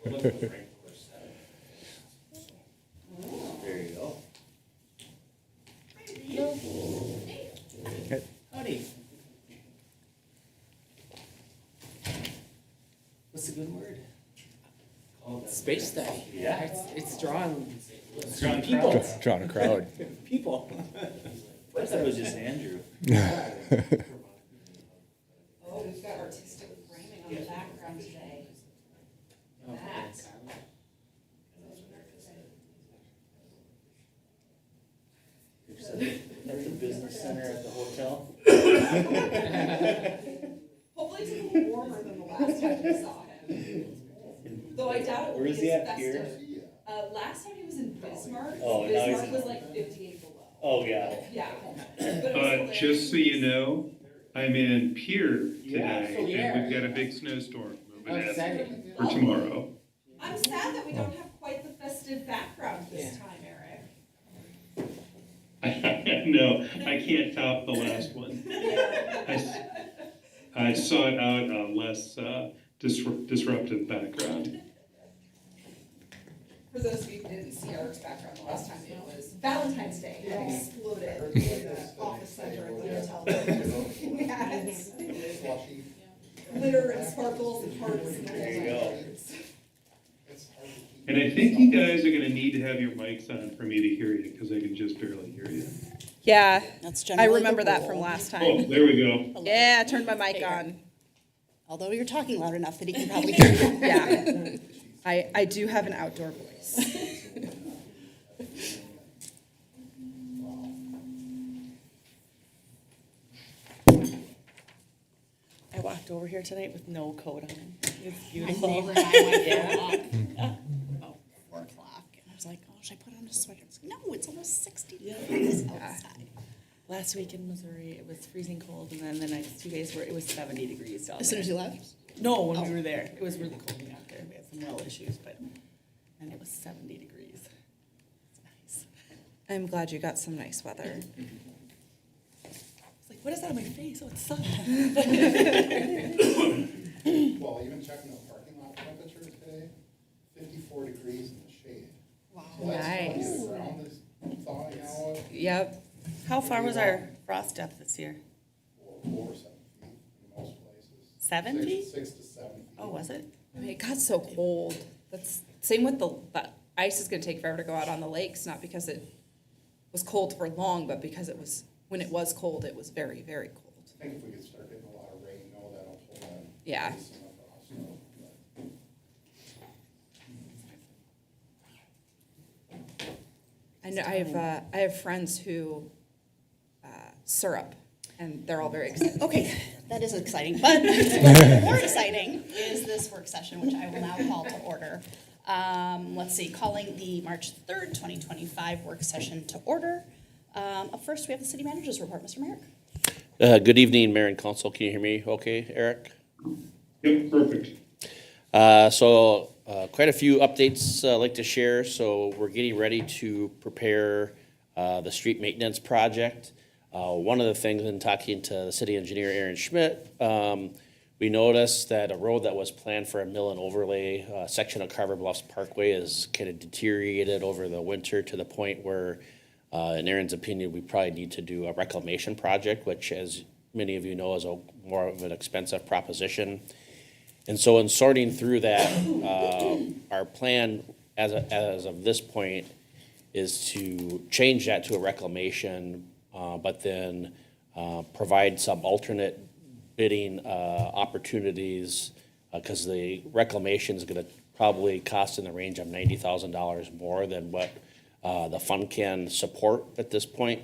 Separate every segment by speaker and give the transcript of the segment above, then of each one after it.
Speaker 1: There you go. Howdy. What's a good word?
Speaker 2: Space study.
Speaker 1: Yeah.
Speaker 2: It's drawn
Speaker 1: People.
Speaker 3: Drawing a crowd.
Speaker 2: people.
Speaker 1: I thought it was just Andrew.
Speaker 4: Oh, we've got artistic framing on the background today. That.
Speaker 1: At the business center at the hotel.
Speaker 4: Hopefully it's a little warmer than the last time we saw him. Though I doubt it will
Speaker 1: Where
Speaker 4: be
Speaker 1: is he
Speaker 4: as
Speaker 1: at, Pierre?
Speaker 4: festive. Last time he was in Bismarck.
Speaker 1: Oh, and now he's
Speaker 4: Bismarck
Speaker 1: in-
Speaker 4: was like 58 below.
Speaker 1: Oh, yeah.
Speaker 4: Yeah. But it was hilarious.
Speaker 5: Just so you know, I'm in Pierre
Speaker 1: Yeah,
Speaker 5: today,
Speaker 2: so yeah.
Speaker 5: and we've got a big snowstorm moving in
Speaker 2: Exciting.
Speaker 5: for tomorrow.
Speaker 4: I'm sad that we don't have quite the festive background this time, Eric.
Speaker 5: No, I can't top the last one. I sought out a less disruptive background.
Speaker 4: For those of you who didn't see Eric's background the last time, it was Valentine's Day had exploded in the office center at the hotel. We had glitter and sparkles and hearts and
Speaker 1: There you go.
Speaker 5: And I think you guys are gonna need to have your mics on for me to hear you, because I can just barely hear you.
Speaker 6: Yeah,
Speaker 7: That's
Speaker 6: I
Speaker 7: generally
Speaker 6: remember
Speaker 7: the
Speaker 6: that
Speaker 7: rule.
Speaker 6: from last
Speaker 5: Oh,
Speaker 6: time.
Speaker 5: there we go.
Speaker 6: Yeah, I turned my mic on.
Speaker 7: Although you're talking loud enough that he can probably hear you.
Speaker 6: Yeah. I do have an outdoor voice. I walked over here tonight with no coat on. It's
Speaker 7: My
Speaker 6: beautiful.
Speaker 7: neighbor and I went for a walk about 4 o'clock, and I was like, oh, should I put on a sweater? It's like, no, it's almost 60 degrees outside.
Speaker 6: Last week in Missouri, it was freezing cold, and then the next 2 days where it was 70 degrees down
Speaker 7: As soon
Speaker 6: there.
Speaker 7: as you left?
Speaker 6: No, when we were there, it was really cold out there. We had some well issues, but and it was 70 degrees. It's nice. I'm glad you got some nice weather. It's like, what is that on my face? Oh, it's sun.
Speaker 8: Well, even checking the parking lot temperature today, 54 degrees in the shade.
Speaker 7: Wow.
Speaker 8: So that's telling you
Speaker 6: Nice.
Speaker 8: the ground is thawing out
Speaker 6: Yep. How far was our frost depth this year?
Speaker 8: over 7 feet in most places.
Speaker 6: 7 feet?
Speaker 8: 6 to 7 feet.
Speaker 6: Oh, was it? I mean, it got so cold. That's same with the ice is going to take forever to go out on the lakes, not because it was cold for long, but because it was when it was cold, it was very, very cold.
Speaker 8: I think if we could start getting a lot of rain, that'll pull that.
Speaker 6: Yeah.
Speaker 8: ice and the frost out, but-
Speaker 6: I know I have friends who syrup, and they're all very excited.
Speaker 7: Okay, that is exciting, but more exciting is this work session, which I will now call to order. Let's see, calling the March 3rd, 2025 work session to order. Up first, we have the city manager's report, Mr. Mareck.
Speaker 9: Good evening, Mayor and Council. Can you hear me okay, Eric?
Speaker 5: Yep, perfect.
Speaker 9: Quite a few updates I'd like to share. So we're getting ready to prepare the street maintenance project. One of the things in talking to the city engineer, Erin Schmidt, we noticed that a road that was planned for a mill and overlay section of Carver Bluffs Parkway is kind of deteriorated over the winter to the point where, in Erin's opinion, we probably need to do a reclamation project, which, as many of you know, is more of an expensive proposition. And so in sorting through that, our plan as of this point is to change that to a reclamation, but then provide some alternate bidding opportunities, because the reclamation is going to probably cost in the range of $90,000 more than what the fund can support at this point.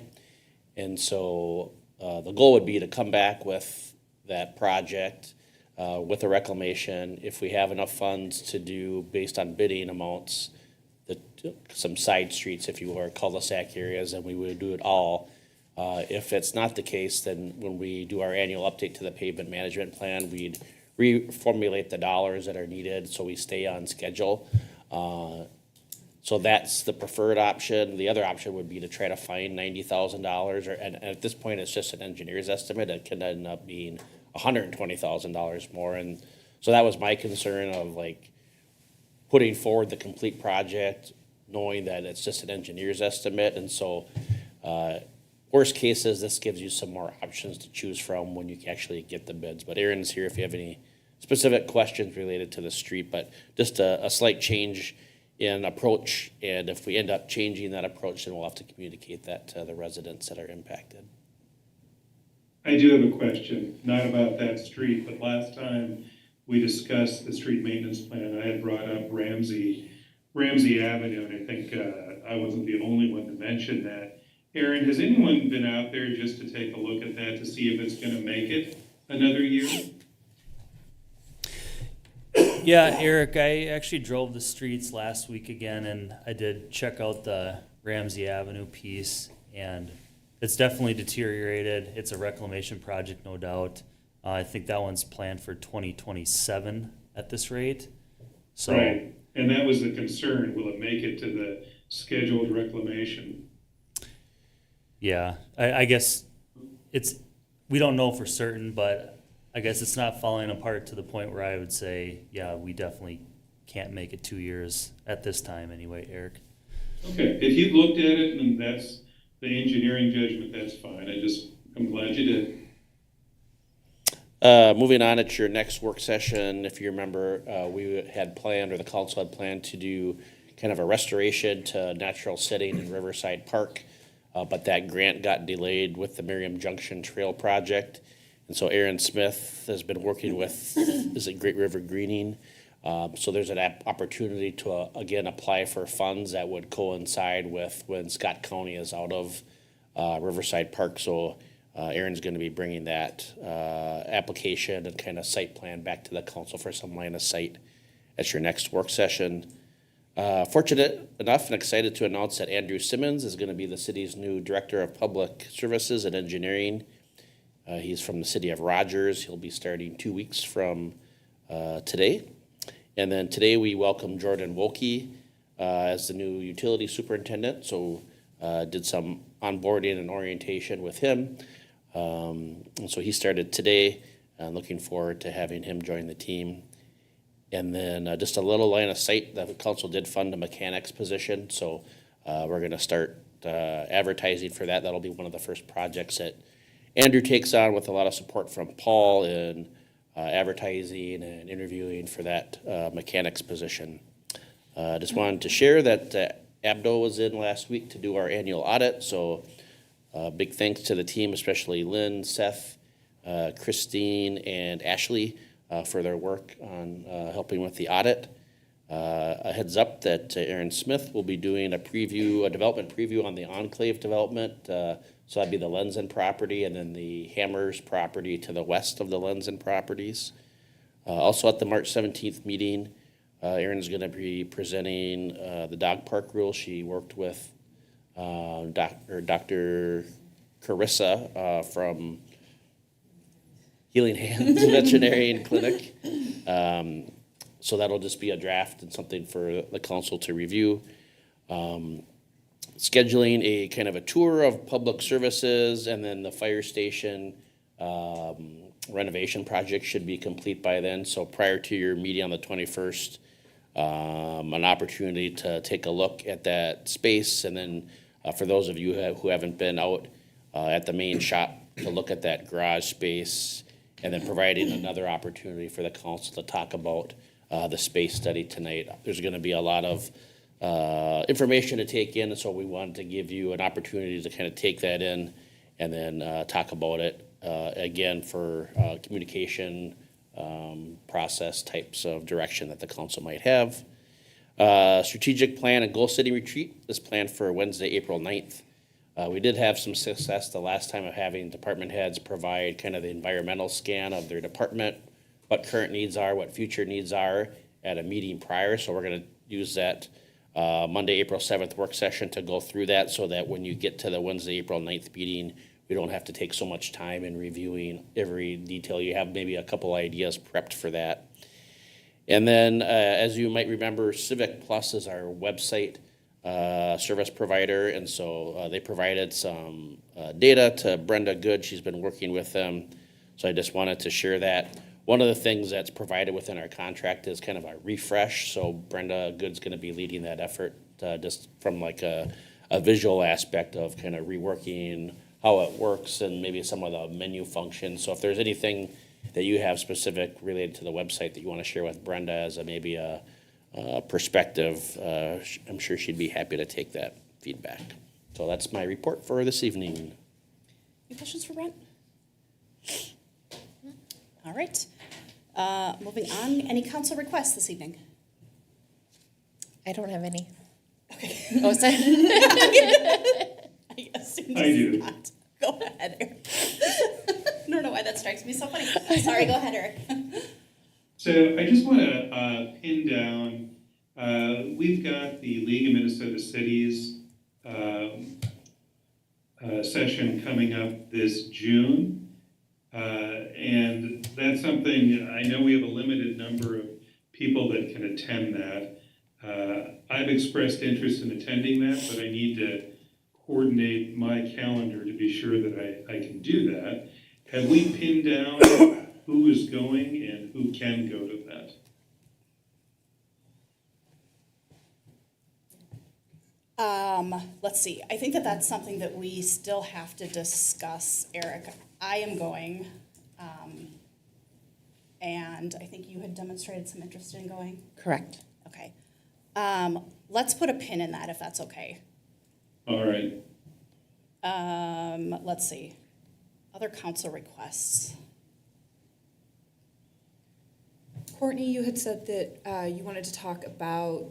Speaker 9: And so the goal would be to come back with that project with a reclamation, if we have enough funds to do based on bidding amounts, some side streets, if you will, or cul-de-sac areas, and we would do it all. If it's not the case, then when we do our annual update to the pavement management plan, we'd reformulate the dollars that are needed so we stay on schedule. So that's the preferred option. The other option would be to try to find $90,000, and at this point, it's just an engineer's estimate. It can end up being $120,000 more, and so that was my concern of, like, putting forward the complete project, knowing that it's just an engineer's estimate. And so worst cases, this gives you some more options to choose from when you can actually get the bids. But Erin's here if you have any specific questions related to the street, but just a slight change in approach. And if we end up changing that approach, then we'll have to communicate that to the residents that are impacted.
Speaker 5: I do have a question, not about that street, but last time we discussed the street maintenance plan, I had brought up Ramsey Avenue, and I think I wasn't the only one to mention that. Erin, has anyone been out there just to take a look at that to see if it's gonna make it another year?
Speaker 3: Yeah, Eric, I actually drove the streets last week again, and I did check out the Ramsey Avenue piece, and it's definitely deteriorated. It's a reclamation project, no doubt. I think that one's planned for 2027 at this rate. So,
Speaker 5: Right, and that was the concern, will it make it to the scheduled reclamation?
Speaker 3: yeah, I guess we don't know for certain, but I guess it's not falling apart to the point where I would say, yeah, we definitely can't make it 2 years at this time anyway, Eric.
Speaker 5: Okay, if you've looked at it and that's the engineering judgment, that's fine, I'm glad you did.
Speaker 9: Moving on, at your next work session, if you remember, we had planned, or the council had planned to do kind of a restoration to natural setting in Riverside Park, but that grant got delayed with the Merriam Junction Trail project. And so Erin Smith has been working with, Great River Greening? So there's an opportunity to, again, apply for funds that would coincide with when Scott County is out of Riverside Park. So Erin's going to be bringing that application and kind of site plan back to the council for some line of sight at your next work session. Fortunate enough and excited to announce that Andrew Simmons is going to be the city's new Director of Public Services and Engineering. He's from the city of Rogers. He'll be starting 2 weeks from today. And then today we welcome Jordan Wolke as the new utility superintendent. So did some onboarding and orientation with him. And so he started today. Looking forward to having him join the team. And then just a little line of sight, the council did fund a mechanics position. So we're going to start advertising for that. That'll be one of the first projects that Andrew takes on with a lot of support from Paul in advertising and interviewing for that mechanics position. Just wanted to share that Abdo was in last week to do our annual audit. So big thanks to the team, especially Lynn, Seth, Christine, and Ashley for their work on helping with the audit. A heads up that Erin Smith will be doing a development preview on the Enclave development. So that'd be the Lenzen property and then the Hammers property to the west of the Lenzen properties. Also at the March 17th meeting, Erin's going to be presenting the dog park rule. She worked with Dr. Carissa from Healing Hands Veterinarian Clinic. So that'll just be a draft and something for the council to review. Scheduling a kind of a tour of public services, and then the fire station renovation project should be complete by then. So prior to your meeting on the 21st, an opportunity to take a look at that space. And then for those of you who haven't been out at the main shop, to look at that garage space, and then providing another opportunity for the council to talk about the space study tonight. There's going to be a lot of information to take in, and so we wanted to give you an opportunity to kind of take that in and then talk about it again for communication process types of direction that the council might have. Strategic plan and goal setting retreat is planned for Wednesday, April 9th. We did have some success the last time of having department heads provide kind of the environmental scan of their department, what current needs are, what future needs are at a meeting prior. So we're going to use that Monday, April 7th work session to go through that, so that when you get to the Wednesday, April 9th meeting, we don't have to take so much time in reviewing every detail. You have maybe a couple ideas prepped for that. And then, as you might remember, Civic Plus is our website service provider, and so they provided some data to Brenda Good. She's been working with them, so I just wanted to share that. One of the things that's provided within our contract is kind of a refresh, so Brenda Good's gonna be leading that effort, just from like a visual aspect of kind of reworking how it works and maybe some of the menu functions. So if there's anything that you have specific related to the website that you wanna share with Brenda as maybe a perspective, I'm sure she'd be happy to take that feedback. So that's my report for this evening.
Speaker 7: Any questions for Brent? All right. Moving on, any council requests this evening?
Speaker 10: I don't have any.
Speaker 7: Okay.
Speaker 10: Oh, sorry.
Speaker 7: I assumed
Speaker 5: I do.
Speaker 7: not. Go ahead, Eric. I don't know why that strikes me so funny. Sorry, go ahead, Eric.
Speaker 5: So I just want to pin down, we've got the League of Minnesota Cities session coming up this June. And that's something, I know we have a limited number of people that can attend that. I've expressed interest in attending that, but I need to coordinate my calendar to be sure that I can do that. Have we pinned down who is going and who can go to that?
Speaker 7: Let's see. I think that that's something that we still have to discuss, Eric. I am going, and I think you had demonstrated some interest in going.
Speaker 10: Correct.
Speaker 7: Okay. Let's put a pin in that if that's okay.
Speaker 5: All right.
Speaker 7: Let's see. Other council requests.
Speaker 6: Courtney, you had said that you wanted to talk about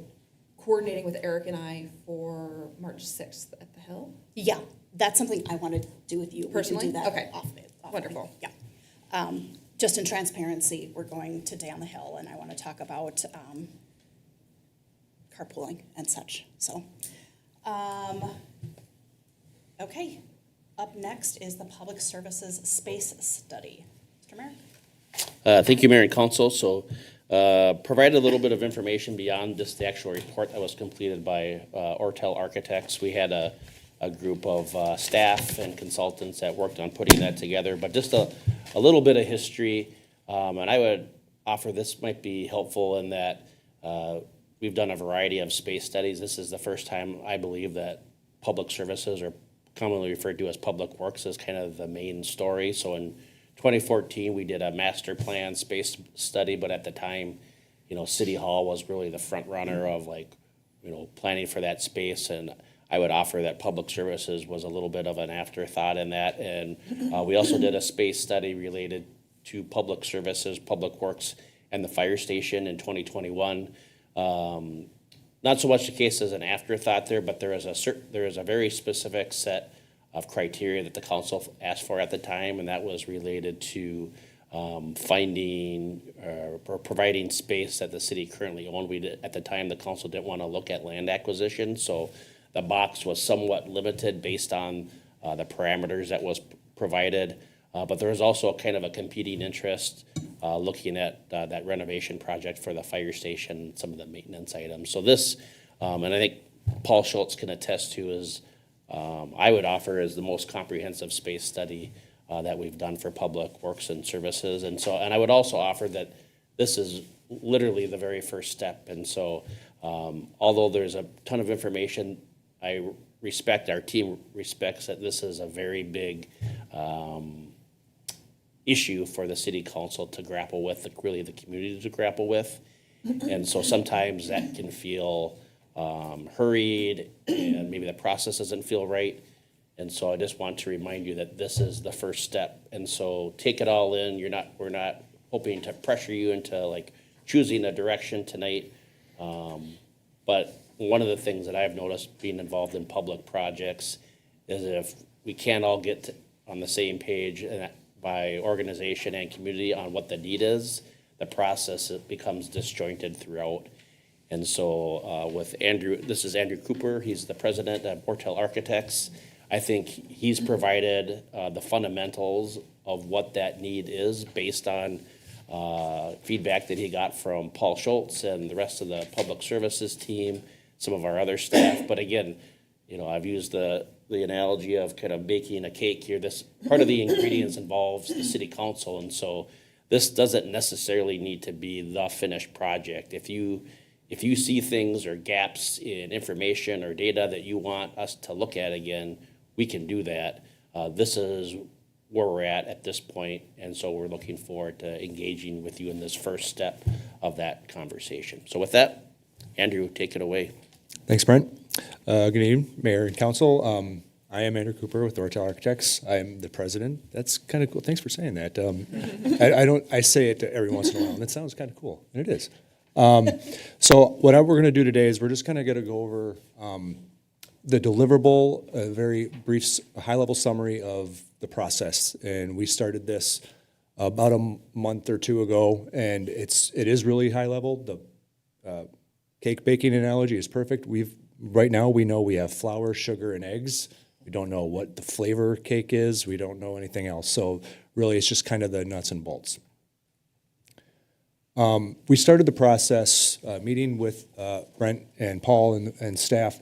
Speaker 6: coordinating with Erik and I for March 6th at the Hill.
Speaker 7: Yeah, that's something I want to do with you.
Speaker 6: Personally?
Speaker 7: We can do that
Speaker 6: Okay.
Speaker 7: off it.
Speaker 6: Wonderful.
Speaker 7: Yeah. Just in transparency, we're going today on the Hill, and I want to talk about carpooling and such. So, okay. Up next is the Public Services Space Study. Mr. Mareck?
Speaker 9: Thank you, Mayor and Council. So, provided a little bit of information beyond just the actual report that was completed by Ortel Architects. We had a group of staff and consultants that worked on putting that together, but just a little bit of history. And I would offer this might be helpful in that we've done a variety of space studies. This is the first time I believe that public services, or commonly referred to as public works, is kind of the main story. So in 2014, we did a master plan space study, but at the time, City Hall was really the front runner of planning for that space. And I would offer that public services was a little bit of an afterthought in that. And we also did a space study related to public services, public works, and the fire station in 2021. Not so much the case as an afterthought there, but there is a very specific set of criteria that the council asked for at the time, and that was related to finding or providing space that the city currently owned. At the time, the council didn't want to look at land acquisition, so the box was somewhat limited based on the parameters that was provided. But there was also kind of a competing interest looking at that renovation project for the fire station, some of the maintenance items. So this, and I think Paul Schultz can attest to, is I would offer as the most comprehensive space study that we've done for public works and services. And I would also offer that this is literally the very first step. And so although there's a ton of information, I respect, our team respects that this is a very big issue for the city council to grapple with, really the community to grapple with. And so sometimes that can feel hurried, and maybe the process doesn't feel right. And so I just want to remind you that this is the first step. And so take it all in. We're not hoping to pressure you into choosing a direction tonight. But one of the things that I've noticed being involved in public projects is if we can't all get on the same page by organization and community on what the need is, the process becomes disjointed throughout. And so with Andrew, this is Andrew Cooper, he's the president of Ortel Architects. I think he's provided the fundamentals of what that need is based on feedback that he got from Paul Schultz and the rest of the public services team, some of our other staff. But again, I've used the analogy of kind of baking a cake here. This part of the ingredients involves the city council, and so this doesn't necessarily need to be the finished project. If you see things or gaps in information or data that you want us to look at again, we can do that. This is where we're at this point, and so we're looking forward to engaging with you in this first step of that conversation. So with that, Andrew, take it away.
Speaker 11: Thanks, Brent. Good evening, Mayor and Council. I am Andrew Cooper with Ortel Architects. I am the president. That's kind of cool. Thanks for saying that. I say it every once in a while, and it sounds kind of cool, and it is. So what we're going to do today is we're just kind of going to go over the deliverable, a very brief, high-level summary of the process. And we started this about a month or two ago, and it is really high-level. The cake baking analogy is perfect. Right now we know we have flour, sugar, and eggs. We don't know what the flavor cake is. We don't know anything else. So really, it's just kind of the nuts and bolts. We started the process meeting with Brent and Paul and staff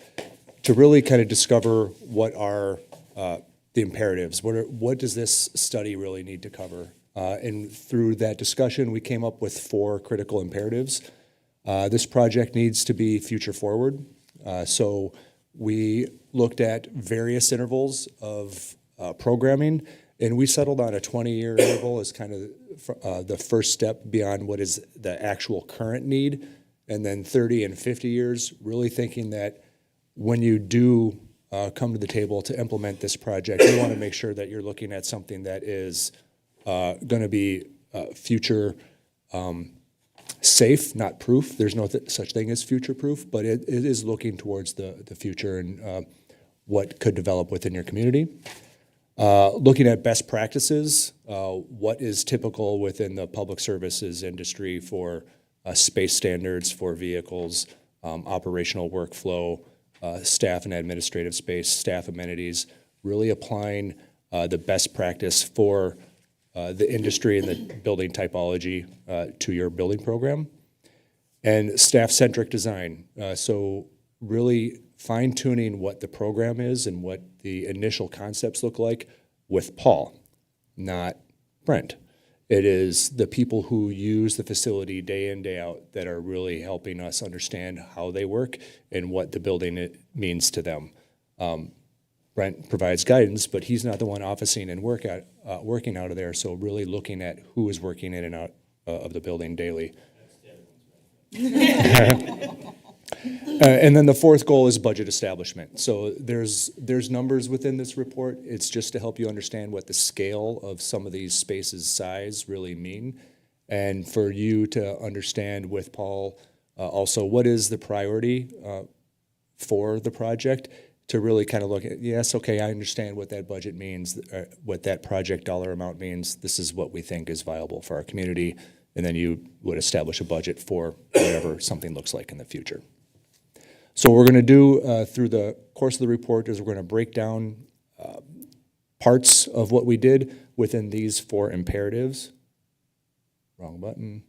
Speaker 11: to really kind of discover what are the imperatives. What does this study really need to cover? And through that discussion, we came up with 4 critical imperatives. This project needs to be future forward. So we looked at various intervals of programming, and we settled on a 20-year interval as kind of the first step beyond what is the actual current need, and then 30 and 50 years, really thinking that when you do come to the table to implement this project, you want to make sure that you're looking at something that is going to be future safe, not proof. There's no such thing as future proof, but it is looking towards the future and what could develop within your community. Looking at best practices, what is typical within the public services industry for space standards for vehicles, operational workflow, staff and administrative space, staff amenities, really applying the best practice for the industry and the building typology to your building program. And staff-centric design, so really fine-tuning what the program is and what the initial concepts look like with Paul, not Brent. It is the people who use the facility day in, day out that are really helping us understand how they work and what the building means to them. Brent provides guidance, but he's not the one officing and working out of there, so really looking at who is working in and out of the building daily. And then the 4th goal is budget establishment. So there's numbers within this report. It's just to help you understand what the scale of some of these spaces' size really mean, and for you to understand with Paul also what is the priority for the project, to really kind of look at, yes, okay, I understand what that budget means, what that project dollar amount means. This is what we think is viable for our community, and then you would establish a budget for whatever something looks like in the future. So what we're going to do through the course of the report is we're going to break down parts of what we did within these 4 imperatives. Wrong button.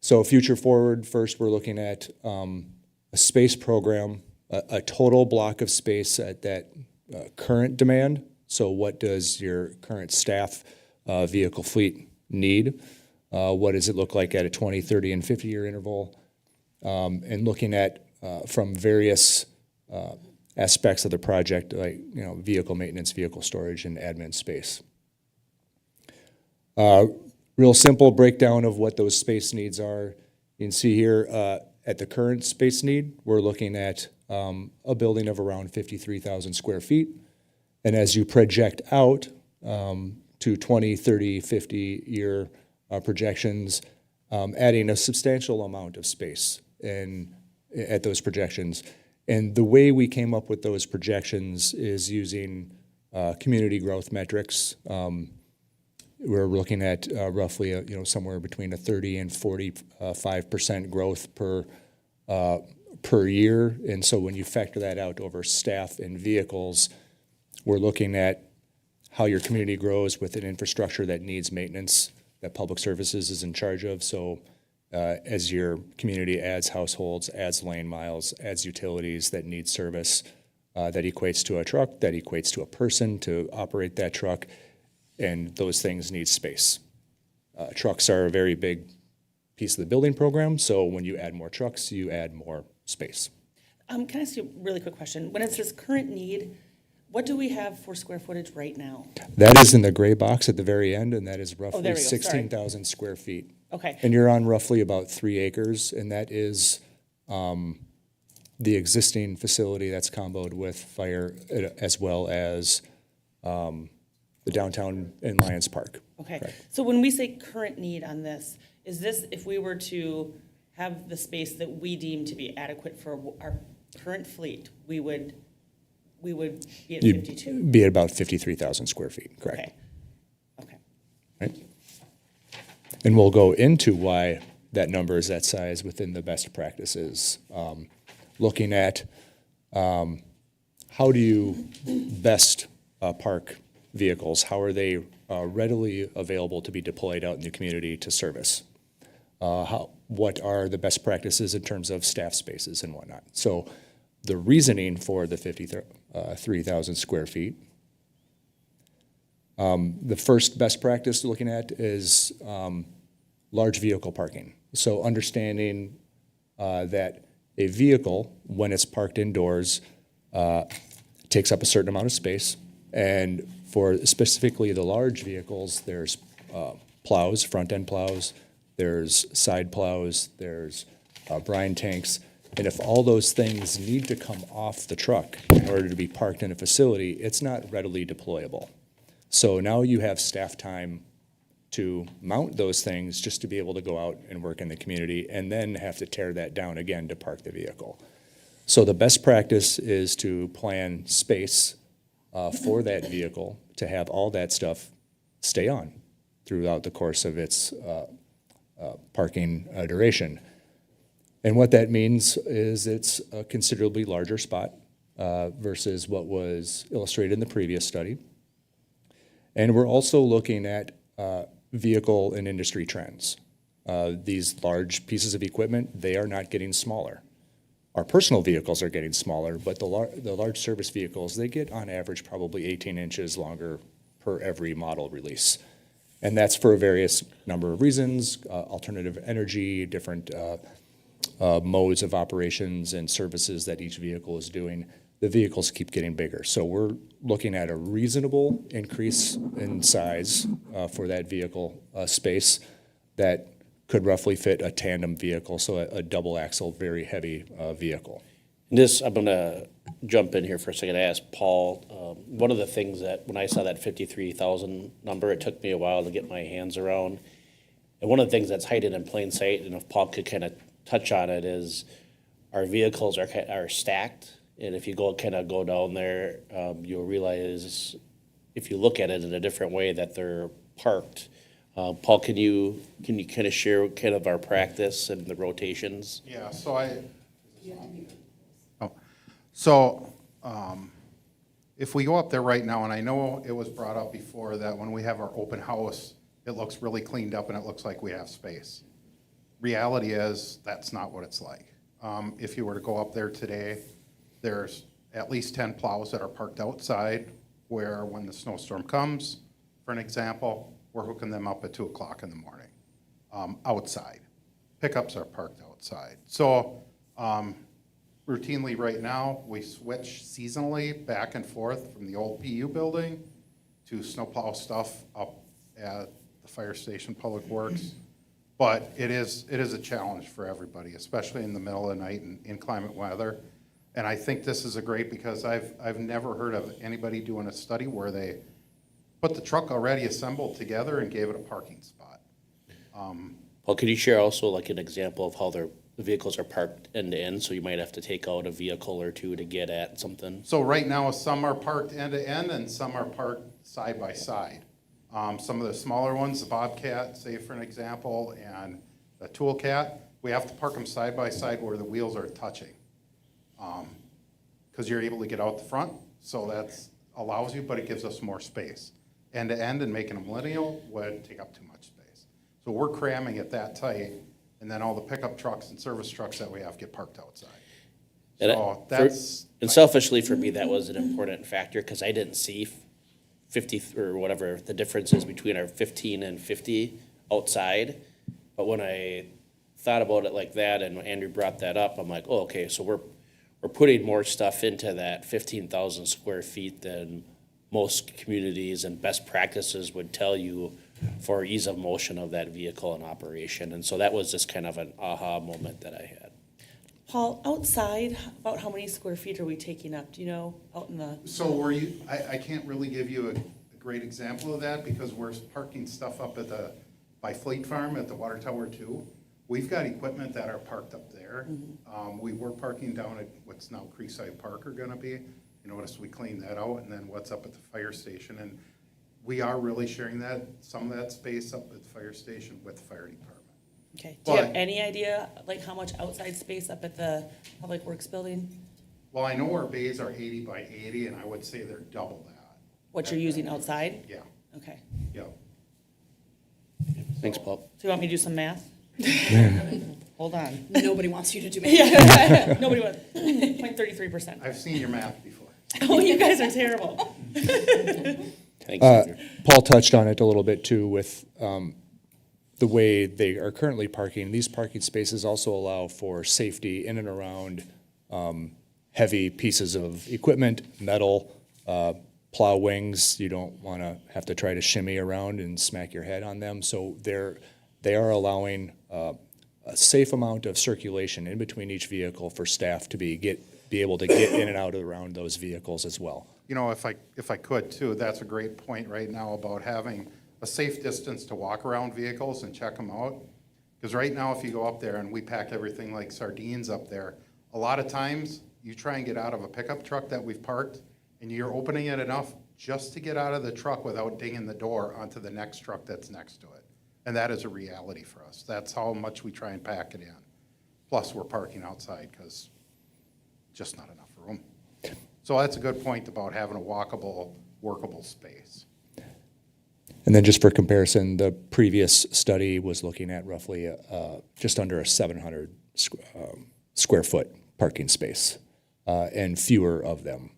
Speaker 11: So future forward, first we're looking at a space program, a total block of space at that current demand. So what does your current staff vehicle fleet need? What does it look like at a 20, 30, and 50-year interval? And looking at from various aspects of the project, like vehicle maintenance, vehicle storage, and admin space. Real simple breakdown of what those space needs are. You can see here at the current space need, we're looking at a building of around 53,000 square feet. And as you project out to 20, 30, 50-year projections, adding a substantial amount of space at those projections. And the way we came up with those projections is using community growth metrics. We're looking at roughly somewhere between a 30 and 45% growth per year. And so when you factor that out over staff and vehicles, we're looking at how your community grows with an infrastructure that needs maintenance that public services is in charge of. So as your community adds households, adds lane miles, adds utilities that need service, that equates to a truck, that equates to a person to operate that truck, and those things need space. Trucks are a very big piece of the building program, so when you add more trucks, you add more space.
Speaker 12: Can I ask you a really quick question? When it says current need, what do we have for square footage right now?
Speaker 11: That is in the gray box at the very end, and that is roughly
Speaker 12: there we go, sorry.
Speaker 11: 16,000 square feet.
Speaker 12: Okay,
Speaker 11: And you're on roughly about 3 acres, and that is the existing facility that's comboed with fire, as well as the downtown and Lions Park.
Speaker 12: okay.
Speaker 11: Correct.
Speaker 12: So when we say current need on this, is this if we were to have the space that we deem to be adequate for our current fleet, we would be at 52?
Speaker 11: You'd be at about 53,000 square feet, correct?
Speaker 12: Okay, okay.
Speaker 11: Right? And we'll go into why that number is that size within the best practices. Looking at how do you best park vehicles? How are they readily available to be deployed out in the community to service? What are the best practices in terms of staff spaces and whatnot? So the reasoning for the 53,000 square feet, the first best practice looking at is large vehicle parking. So understanding that a vehicle, when it's parked indoors, takes up a certain amount of space. And for specifically the large vehicles, there's plows, front-end plows, there's side plows, there's brine tanks. And if all those things need to come off the truck in order to be parked in a facility, it's not readily deployable. So now you have staff time to mount those things just to be able to go out and work in the community and then have to tear that down again to park the vehicle. So the best practice is to plan space for that vehicle to have all that stuff stay on throughout the course of its parking duration. And what that means is it's a considerably larger spot versus what was illustrated in the previous study. And we're also looking at vehicle and industry trends. These large pieces of equipment, they are not getting smaller. Our personal vehicles are getting smaller, but the large service vehicles, they get on average probably 18 inches longer per every model release. And that's for a various number of reasons, alternative energy, different modes of operations and services that each vehicle is doing. The vehicles keep getting bigger. So we're looking at a reasonable increase in size for that vehicle space that could roughly fit a tandem vehicle, so a double axle, very heavy vehicle.
Speaker 9: I'm gonna jump in here for a second. I asked Paul, one of the things that, when I saw that 53,000 number, it took me a while to get my hands around. And one of the things that's hidden in plain sight, and if Paul could kind of touch on it, is our vehicles are stacked. And if you go down there, you'll realize, if you look at it in a different way, that they're parked. Paul, can you kind of share kind of our practice and the rotations?
Speaker 8: Yeah, if we go up there right now, and I know it was brought up before that when we have our open house, it looks really cleaned up and it looks like we have space. Reality is, that's not what it's like. If you were to go up there today, there's at least 10 plows that are parked outside, where when the snowstorm comes, for an example, we're hooking them up at 2 o'clock in the morning, outside. Pickups are parked outside. So routinely right now, we switch seasonally back and forth from the old PU building to snowplow stuff up at the fire station, Public Works. But it is a challenge for everybody, especially in the middle of the night and inclement weather. And I think this is a great, because I've never heard of anybody doing a study where they put the truck already assembled together and gave it a parking spot.
Speaker 9: Paul, could you share also like an example of how the vehicles are parked end to end? So you might have to take out a vehicle or two to get at something.
Speaker 8: So right now, some are parked end to end and some are parked side by side. Some of the smaller ones, the Bobcat, say for an example, and the Toolcat, we have to park them side by side where the wheels are touching. Because you're able to get out the front, so that allows you, but it gives us more space. End to end and making them lineal would take up too much space. So we're cramming it that tight, and then all the pickup trucks and service trucks that we have get parked outside.
Speaker 9: And selfishly for me, that was an important factor, because I didn't see 50 or whatever the difference is between our 15 and 50 outside. But when I thought about it like that, and Andrew brought that up, I'm like, oh, okay, so we're putting more stuff into that 15,000 square feet than most communities and best practices would tell you for ease of motion of that vehicle and operation. And so that was just kind of an aha moment that I had.
Speaker 12: Paul, outside, about how many square feet are we taking up? Do you know, out in the?
Speaker 8: So I can't really give you a great example of that because we're parking stuff up by Fleet Farm at the Water Tower 2. We've got equipment that are parked up there. We were parking down at what's now Creekside Park are gonna be. You notice we cleaned that out, and then what's up at the fire station. And we are really sharing some of that space up at the fire station with the fire department.
Speaker 12: Okay, do you have any idea, like how much outside space up at the Public Works building?
Speaker 8: Well, I know our bays are 80 by 80, and I would say they're double that.
Speaker 12: What you're using outside?
Speaker 8: Yeah,
Speaker 12: Okay,
Speaker 8: yeah.
Speaker 9: Thanks, Paul.
Speaker 12: so you want me to do some math? Hold on.
Speaker 6: Nobody wants you to do it.
Speaker 12: Yeah, nobody wants, 0.33%.
Speaker 8: I've seen your math before.
Speaker 12: Oh, you guys are terrible.
Speaker 9: Thanks, Andrew.
Speaker 11: Paul touched on it a little bit too with the way they are currently parking. These parking spaces also allow for safety in and around heavy pieces of equipment, metal, plow wings. You don't want to have to try to shimmy around and smack your head on them. So they are allowing a safe amount of circulation in between each vehicle for staff to be able to get in and out around those vehicles as well.
Speaker 8: You know, if I could too, that's a great point right now about having a safe distance to walk around vehicles and check them out. Because right now, if you go up there and we pack everything like sardines up there, a lot of times you try and get out of a pickup truck that we've parked and you're opening it enough just to get out of the truck without dinging the door onto the next truck that's next to it. And that is a reality for us. That's how much we try and pack it in. Plus, we're parking outside because just not enough room. So that's a good point about having a walkable, workable space.
Speaker 11: And then just for comparison, the previous study was looking at roughly just under a 700 square foot parking space and fewer of them.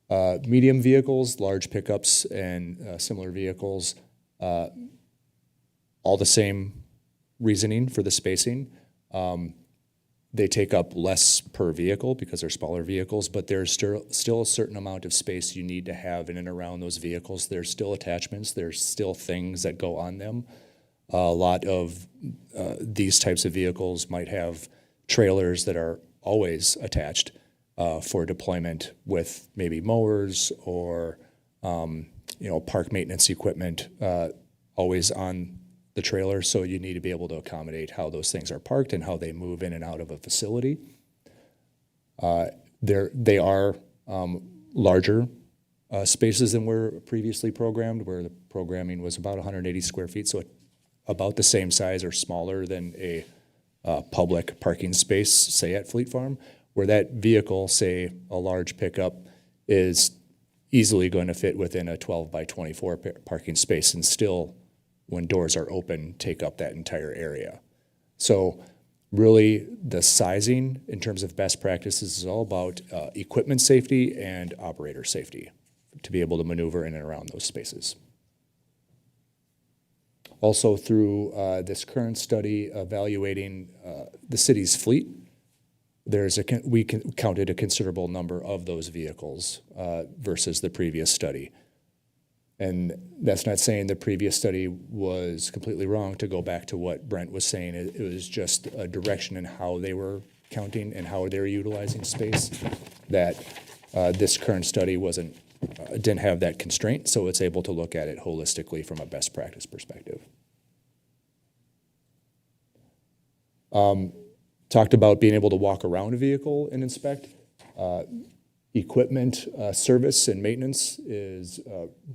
Speaker 11: Medium vehicles, large pickups, and similar vehicles, all the same reasoning for the spacing. They take up less per vehicle because they're smaller vehicles, but there's still a certain amount of space you need to have in and around those vehicles. There's still attachments, there's still things that go on them. A lot of these types of vehicles might have trailers that are always attached for deployment with maybe mowers or park maintenance equipment always on the trailer, so you need to be able to accommodate how those things are parked and how they move in and out of a facility. They are larger spaces than were previously programmed, where the programming was about 180 square feet, so about the same size or smaller than a public parking space, say at Fleet Farm, where that vehicle, say a large pickup, is easily going to fit within a 12 by 24 parking space and still, when doors are open, take up that entire area. So really the sizing in terms of best practices is all about equipment safety and operator safety to be able to maneuver in and around those spaces. Also through this current study evaluating the city's fleet, we counted a considerable number of those vehicles versus the previous study. And that's not saying the previous study was completely wrong. To go back to what Brent was saying, it was just a direction in how they were counting and how they were utilizing space, that this current study didn't have that constraint, so it's able to look at it holistically from a best practice perspective. Talked about being able to walk around a vehicle and inspect. Equipment service and maintenance is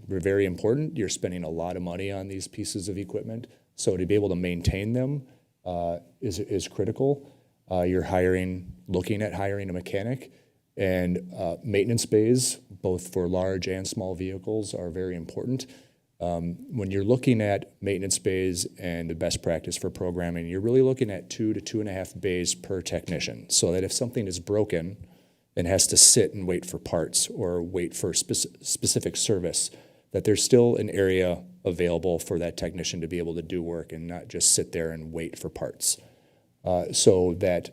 Speaker 11: very important. You're spending a lot of money on these pieces of equipment, so to be able to maintain them is critical. You're looking at hiring a mechanic, and maintenance bays, both for large and small vehicles, are very important. When you're looking at maintenance bays and the best practice for programming, you're really looking at 2 to 2.5 bays per technician, so that if something is broken and has to sit and wait for parts or wait for specific service that there's still an area available for that technician to be able to do work and not just sit there and wait for parts. So that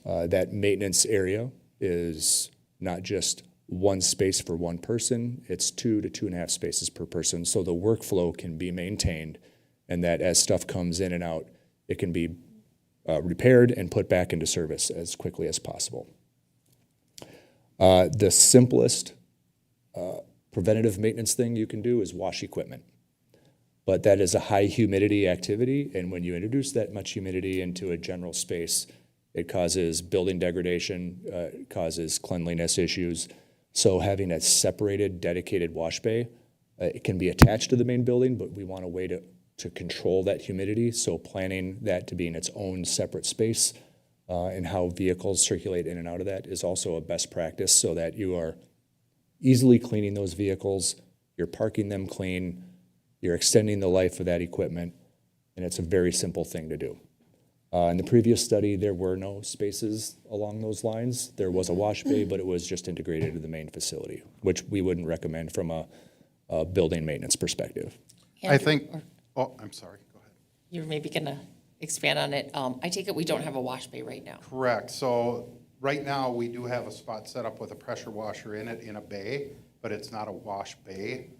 Speaker 11: that maintenance area is not just one space for one person, it's 2 to 2.5 spaces per person, so the workflow can be maintained, and that as stuff comes in and out, it can be repaired and put back into service as quickly as possible. The simplest preventative maintenance thing you can do is wash equipment. But that is a high humidity activity, and when you introduce that much humidity into a general space, it causes building degradation, it causes cleanliness issues. So having a separated, dedicated wash bay, it can be attached to the main building, but we want a way to control that humidity. So planning that to be in its own separate space and how vehicles circulate in and out of that is also a best practice, so that you are easily cleaning those vehicles, you're parking them clean, you're extending the life of that equipment, and it's a very simple thing to do. In the previous study, there were no spaces along those lines. There was a wash bay, but it was just integrated into the main facility, which we wouldn't recommend from a building maintenance perspective.
Speaker 8: I think, oh, I'm sorry, go ahead.
Speaker 10: You're maybe gonna expand on it. I take it we don't have a wash bay right now.
Speaker 8: Correct. So right now, we do have a spot set up with a pressure washer in it in a bay, but it's not a wash bay.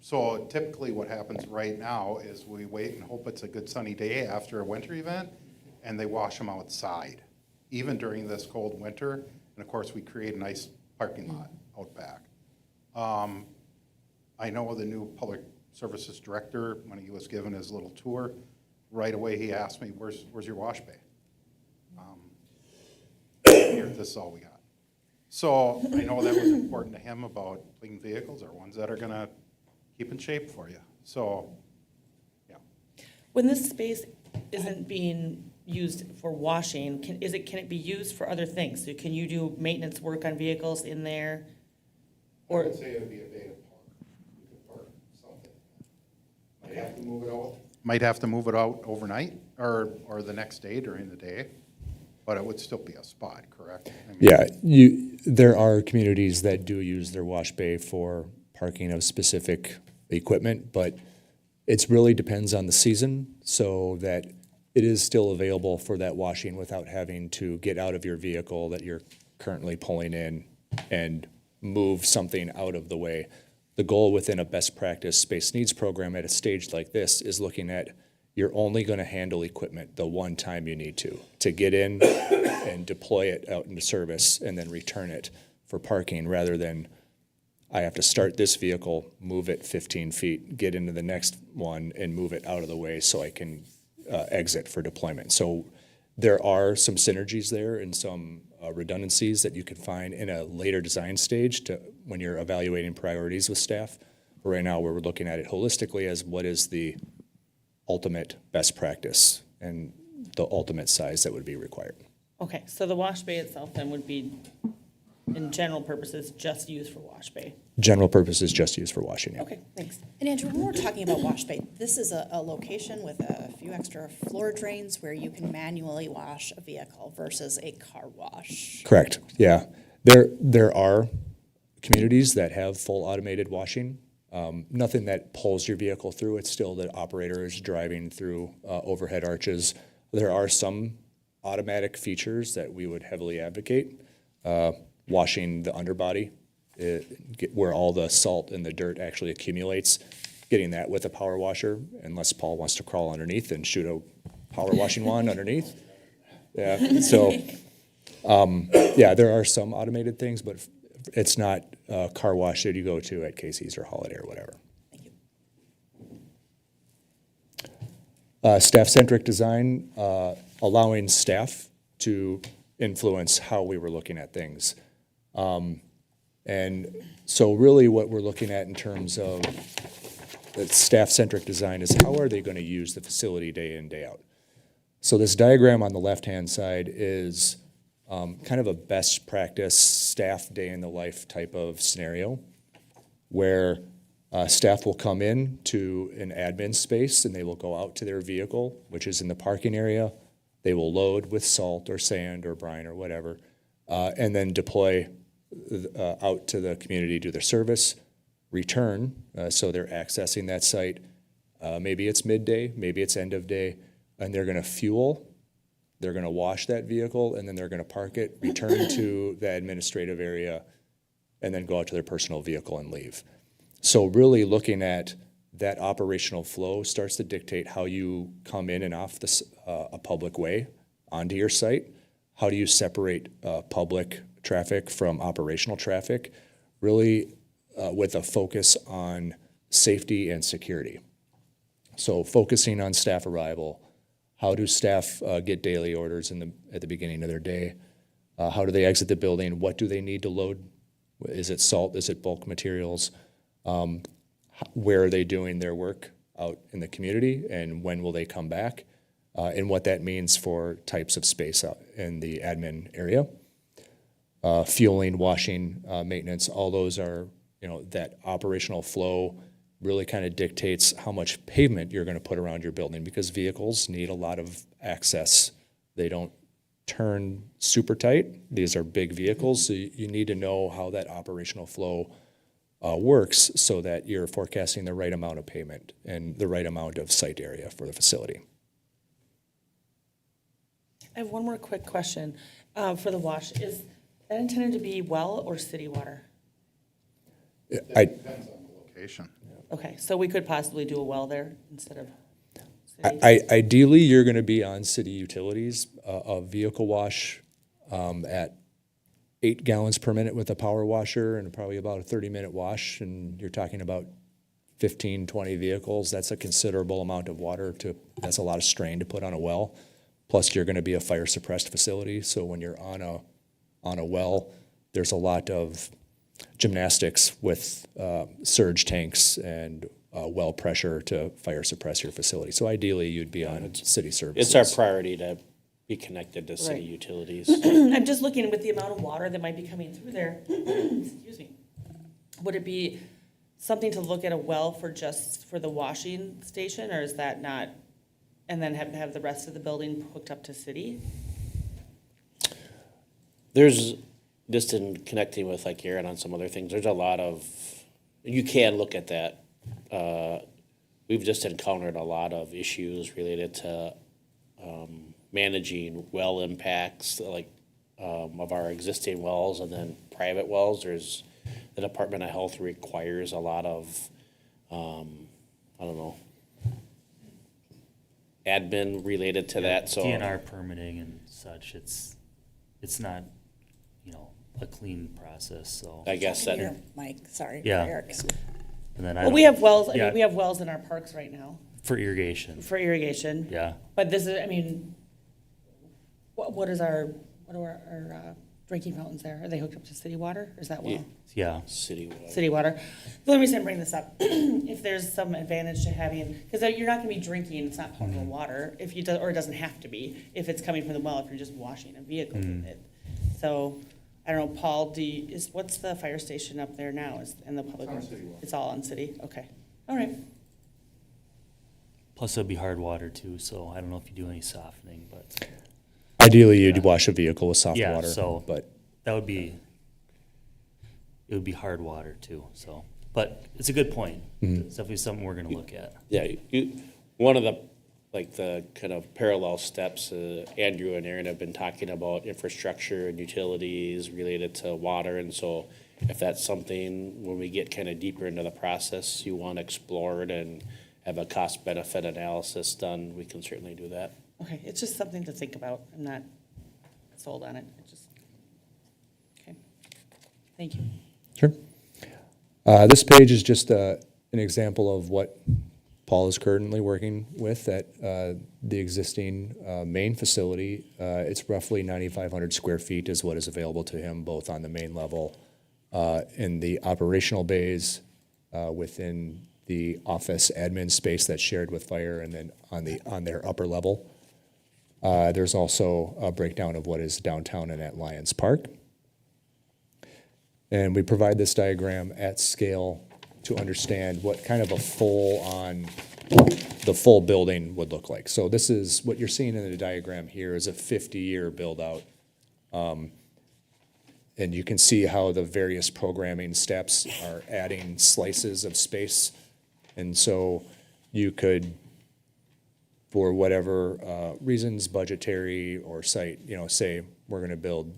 Speaker 8: So typically what happens right now is we wait and hope it's a good sunny day after a winter event, and they wash them outside, even during this cold winter. And of course, we create a nice parking lot out back. I know the new public services director, when he was given his little tour, right away he asked me, where's your wash bay? Here, this is all we got. So I know that was important to him about clean vehicles are ones that are gonna keep in shape for you. So, yeah.
Speaker 12: When this space isn't being used for washing, can it be used for other things? So can you do maintenance work on vehicles in there? Or
Speaker 8: I would say it would be a day to park. You could park something. Might have to move it out. Might have to move it out overnight or the next day during the day, but it would still be a spot, correct? I mean,
Speaker 11: Yeah, there are communities that do use their wash bay for parking of specific equipment, but it really depends on the season, so that it is still available for that washing without having to get out of your vehicle that you're currently pulling in and move something out of the way. The goal within a best practice space needs program at a stage like this is looking at, you're only going to handle equipment the one time you need to get in and deploy it out into service and then return it for parking, rather than I have to start this vehicle, move it 15 feet, get into the next one and move it out of the way so I can exit for deployment. So there are some synergies there and some redundancies that you can find in a later design stage when you're evaluating priorities with staff. But right now, we're looking at it holistically as what is the ultimate best practice and the ultimate size that would be required.
Speaker 12: okay, so the wash bay itself then would be, in general purposes, just used for wash bay.
Speaker 11: General purpose is just used for washing. Yeah.
Speaker 12: Okay, thanks.
Speaker 7: And Andrew, when we're talking about wash bay, this is a location with a few extra floor drains where you can manually wash a vehicle versus a car wash.
Speaker 11: Correct. Yeah, there are communities that have full automated washing. Nothing that pulls your vehicle through. It's still the operator is driving through overhead arches. There are some automatic features that we would heavily advocate. Washing the underbody, where all the salt and the dirt actually accumulates, getting that with a power washer, unless Paul wants to crawl underneath and shoot a power washing wand underneath. Yeah, so, yeah, there are some automated things, but it's not a car wash that you go to at Casey's or Holiday or whatever. Staff-centric design, allowing staff to influence how we were looking at things. And so really what we're looking at in terms of the staff-centric design is how are they going to use the facility day in, day out. So this diagram on the left-hand side is kind of a best practice staff day in the life type of scenario where staff will come in to an admin space and they will go out to their vehicle, which is in the parking area. They will load with salt or sand or brine or whatever, and then deploy out to the community, do their service, return, so they're accessing that site. Maybe it's midday, maybe it's end of day, and they're gonna fuel, they're gonna wash that vehicle, and then they're gonna park it, return to the administrative area, and then go out to their personal vehicle and leave. So really looking at that operational flow starts to dictate how you come in and off a public way onto your site. How do you separate public traffic from operational traffic? Really with a focus on safety and security. So focusing on staff arrival, how do staff get daily orders at the beginning of their day? How do they exit the building? What do they need to load? Is it salt? Is it bulk materials? Where are they doing their work out in the community, and when will they come back? And what that means for types of space out in the admin area. Fueling, washing, maintenance, all those are, that operational flow really kind of dictates how much pavement you're gonna put around your building, because vehicles need a lot of access. They don't turn super tight. These are big vehicles, so you need to know how that operational flow works so that you're forecasting the right amount of pavement and the right amount of site area for the facility.
Speaker 12: I have one more quick question for the wash. Is that intended to be well or city water?
Speaker 8: Depends on the location.
Speaker 12: Okay, so we could possibly do a well there instead of city?
Speaker 11: Ideally, you're gonna be on city utilities, a vehicle wash at 8 gallons per minute with a power washer and probably about a 30-minute wash, and you're talking about 15, 20 vehicles. That's a considerable amount of water that's a lot of strain to put on a well. Plus, you're gonna be a fire suppressed facility, so when you're on a well, there's a lot of gymnastics with surge tanks and well pressure to fire suppress your facility. So ideally, you'd be on city services.
Speaker 9: It's our priority to be connected to city
Speaker 12: Right.
Speaker 9: utilities.
Speaker 12: I'm just looking with the amount of water that might be coming through there. Excuse me. Would it be something to look at a well for the washing station, or is that not? And then have the rest of the building hooked up to city?
Speaker 9: There's, just in connecting with like Erin on some other things, there's a lot of, you can look at that. We've just encountered a lot of issues related to managing well impacts, like of our existing wells and then private wells. There's, the Department of Health requires a lot of, admin related to that, so.
Speaker 3: DNR permitting and such, it's not, a clean process, so.
Speaker 9: I guess that.
Speaker 13: Here, Mike, sorry.
Speaker 3: Yeah.
Speaker 13: Eric.
Speaker 3: And then
Speaker 12: Well, we have wells,
Speaker 3: yeah.
Speaker 12: we have wells in our parks right now
Speaker 3: For irrigation,
Speaker 12: for irrigation.
Speaker 3: yeah.
Speaker 12: But this is, what are our drinking fountains there? Are they hooked up to city water, or is that well?
Speaker 3: Yeah.
Speaker 9: City water.
Speaker 12: City water. The only reason I bring this up, if there's some advantage to having, because you're not gonna be drinking, it's not potable water, if you, or it doesn't have to be, if it's coming from the well, if you're just washing a vehicle with it. So, I don't know, Paul, what's the fire station up there now, in the public? It's all on city, okay, all right.
Speaker 3: Plus it'll be hard water too, so I don't know if you do any softening, but
Speaker 11: Ideally, you'd wash a vehicle with soft
Speaker 3: yeah,
Speaker 11: water,
Speaker 3: so
Speaker 11: but
Speaker 3: it would be hard water too, so. But it's a good point. It's definitely something we're gonna look at.
Speaker 9: Yeah, one of the kind of parallel steps, Andrew and Erin have been talking about infrastructure and utilities related to water, and so if that's something, when we get kind of deeper into the process, you want explored and have a cost-benefit analysis done, we can certainly do that.
Speaker 12: Okay, it's just something to think about, I'm not sold on it, okay, thank you.
Speaker 11: sure. This page is just an example of what Paul is currently working with at the existing main facility. It's roughly 9,500 square feet is what is available to him, both on the main level, in the operational bays, within the office admin space that's shared with fire, and then on their upper level. There's also a breakdown of what is downtown and at Lions Park. And we provide this diagram at scale to understand what kind of a the full building would look like. So this is, what you're seeing in the diagram here is a 50-year build-out. And you can see how the various programming steps are adding slices of space. And so you could, for whatever reasons, budgetary or site, say we're going to build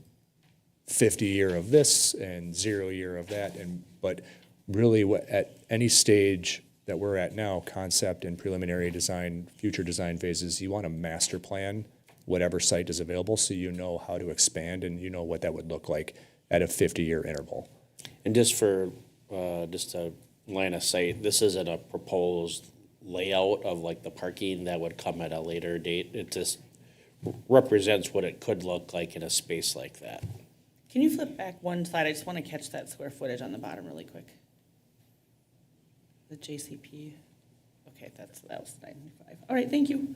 Speaker 11: 50 year of this and 0 year of that. But really at any stage that we're at now, concept and preliminary design, future design phases, you want to master plan whatever site is available so you know how to expand and you know what that would look like at a 50-year interval.
Speaker 9: And just for, just a line of sight, this isn't a proposed layout of like the parking that would come at a later date. It just represents what it could look like in a space like that.
Speaker 12: Can you flip back one slide? I just want to catch that square footage on the bottom really quick. The JCP. Okay, that was 95. All right, thank you.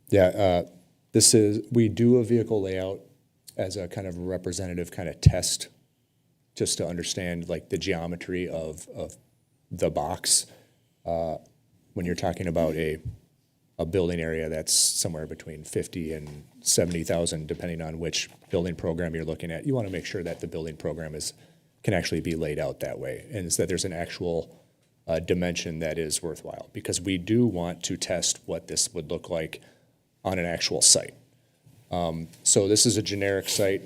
Speaker 11: Yeah, we do a vehicle layout as a kind of representative kind of test, just to understand like the geometry of the box. When you're talking about a building area that's somewhere between 50 and 70,000, depending on which building program you're looking at, you want to make sure that the building program can actually be laid out that way, and so that there's an actual dimension that is worthwhile, because we do want to test what this would look like on an actual site. So this is a generic site,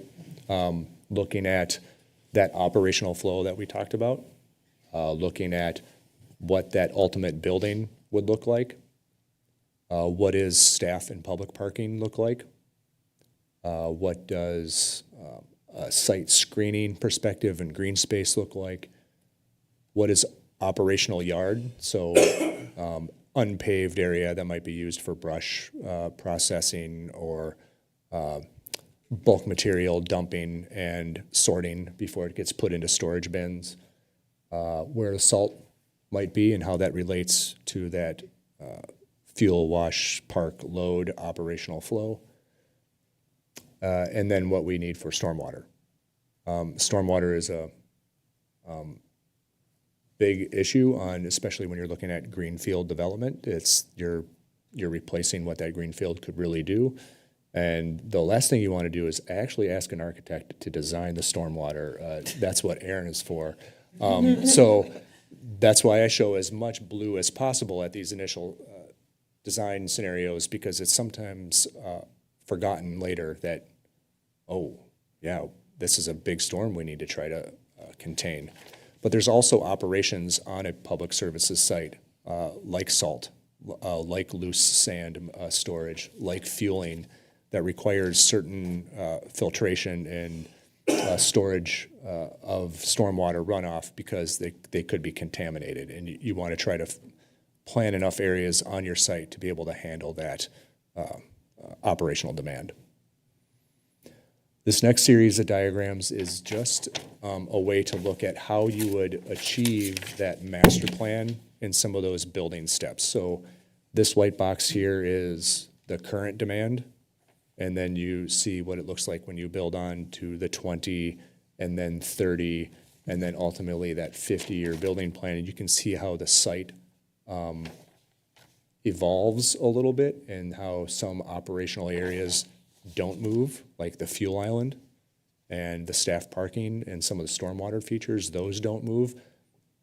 Speaker 11: looking at that operational flow that we talked about, looking at what that ultimate building would look like, what is staff and public parking look like, what does a site screening perspective and green space look like, what is operational yard, so unpaved area that might be used for brush processing or bulk material dumping and sorting before it gets put into storage bins, where the salt might be and how that relates to that fuel wash park load operational flow, and then what we need for stormwater. Stormwater is a big issue especially when you're looking at greenfield development. You're replacing what that greenfield could really do. And the last thing you want to do is actually ask an architect to design the stormwater. That's what Erin is for. So that's why I show as much blue as possible at these initial design scenarios, because it's sometimes forgotten later that, oh, yeah, this is a big storm we need to try to contain. But there's also operations on a public services site, like salt, like loose sand storage, like fueling, that requires certain filtration and storage of stormwater runoff, because they could be contaminated. And you want to try to plan enough areas on your site to be able to handle that operational demand. This next series of diagrams is just a way to look at how you would achieve that master plan in some of those building steps. So this white box here is the current demand, and then you see what it looks like when you build on to the 20 and then 30, and then ultimately that 50-year building plan. And you can see how the site evolves a little bit and how some operational areas don't move, like the fuel island and the staff parking and some of the stormwater features, those don't move.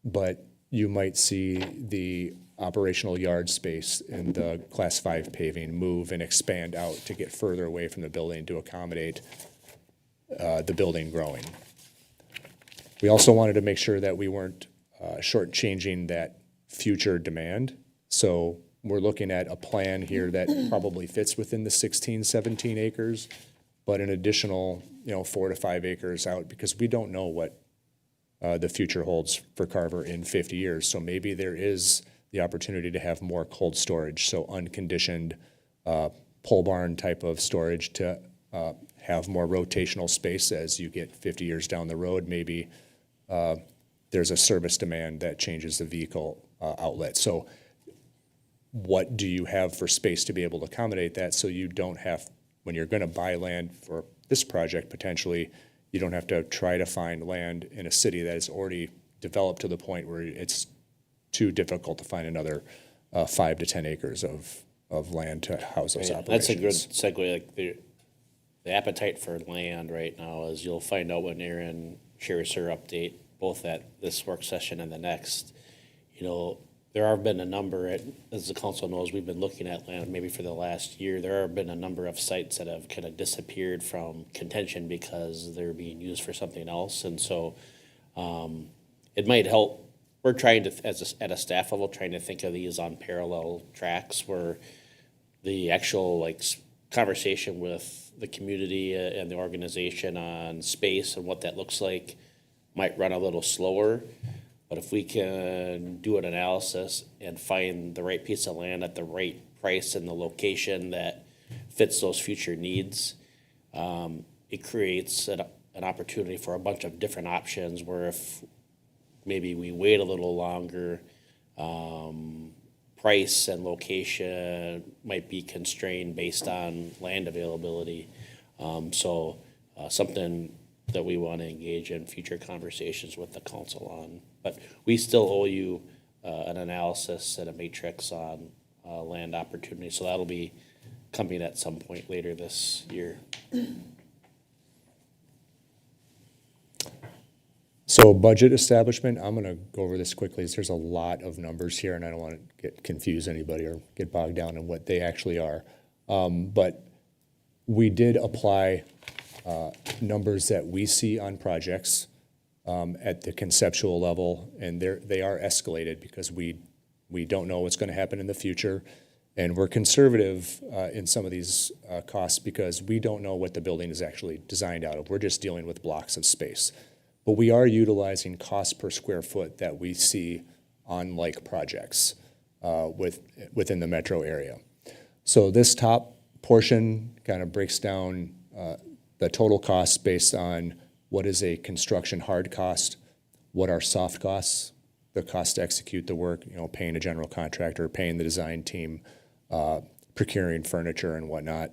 Speaker 11: But you might see the operational yard space in the class 5 paving move and expand out to get further away from the building to accommodate the building growing. We also wanted to make sure that we weren't shortchanging that future demand. So we're looking at a plan here that probably fits within the 16, 17 acres, but an additional 4 to 5 acres out, because we don't know what the future holds for Carver in 50 years. So maybe there is the opportunity to have more cold storage, so unconditioned pole barn type of storage to have more rotational space as you get 50 years down the road. Maybe there's a service demand that changes the vehicle outlet. So what do you have for space to be able to accommodate that, so you don't have, when you're going to buy land for this project potentially, you don't have to try to find land in a city that is already developed to the point where it's too difficult to find another 5 to 10 acres of of land to house those
Speaker 9: Yeah,
Speaker 11: operations.
Speaker 9: that's a good segue, like the appetite for land right now is you'll find out when Erin shares her update, both at this work session and the next. You know, there have been a number, as the council knows, we've been looking at land maybe for the last year. There have been a number of sites that have kind of disappeared from contention because they're being used for something else. And so it might help. We're trying to, at a staff level, trying to think of these on parallel tracks where the actual conversation with the community and the organization on space and what that looks like might run a little slower. But if we can do an analysis and find the right piece of land at the right price and the location that fits those future needs, it creates an opportunity for a bunch of different options where if maybe we wait a little longer, price and location might be constrained based on land availability. Something that we want to engage in future conversations with the council on. But we still owe you an analysis and a matrix on land opportunity. So that'll be coming at some point later this year.
Speaker 11: So budget establishment, I'm gonna go over this quickly, as there's a lot of numbers here, and I don't wanna confuse anybody or get bogged down in what they actually are. But we did apply numbers that we see on projects at the conceptual level, and they are escalated because we don't know what's gonna happen in the future. And we're conservative in some of these costs because we don't know what the building is actually designed out of. We're just dealing with blocks of space. But we are utilizing cost per square foot that we see on like projects within the metro area. So this top portion kind of breaks down the total cost based on what is a construction hard cost, what are soft costs, the cost to execute the work, paying a general contractor, paying the design team, procuring furniture and whatnot.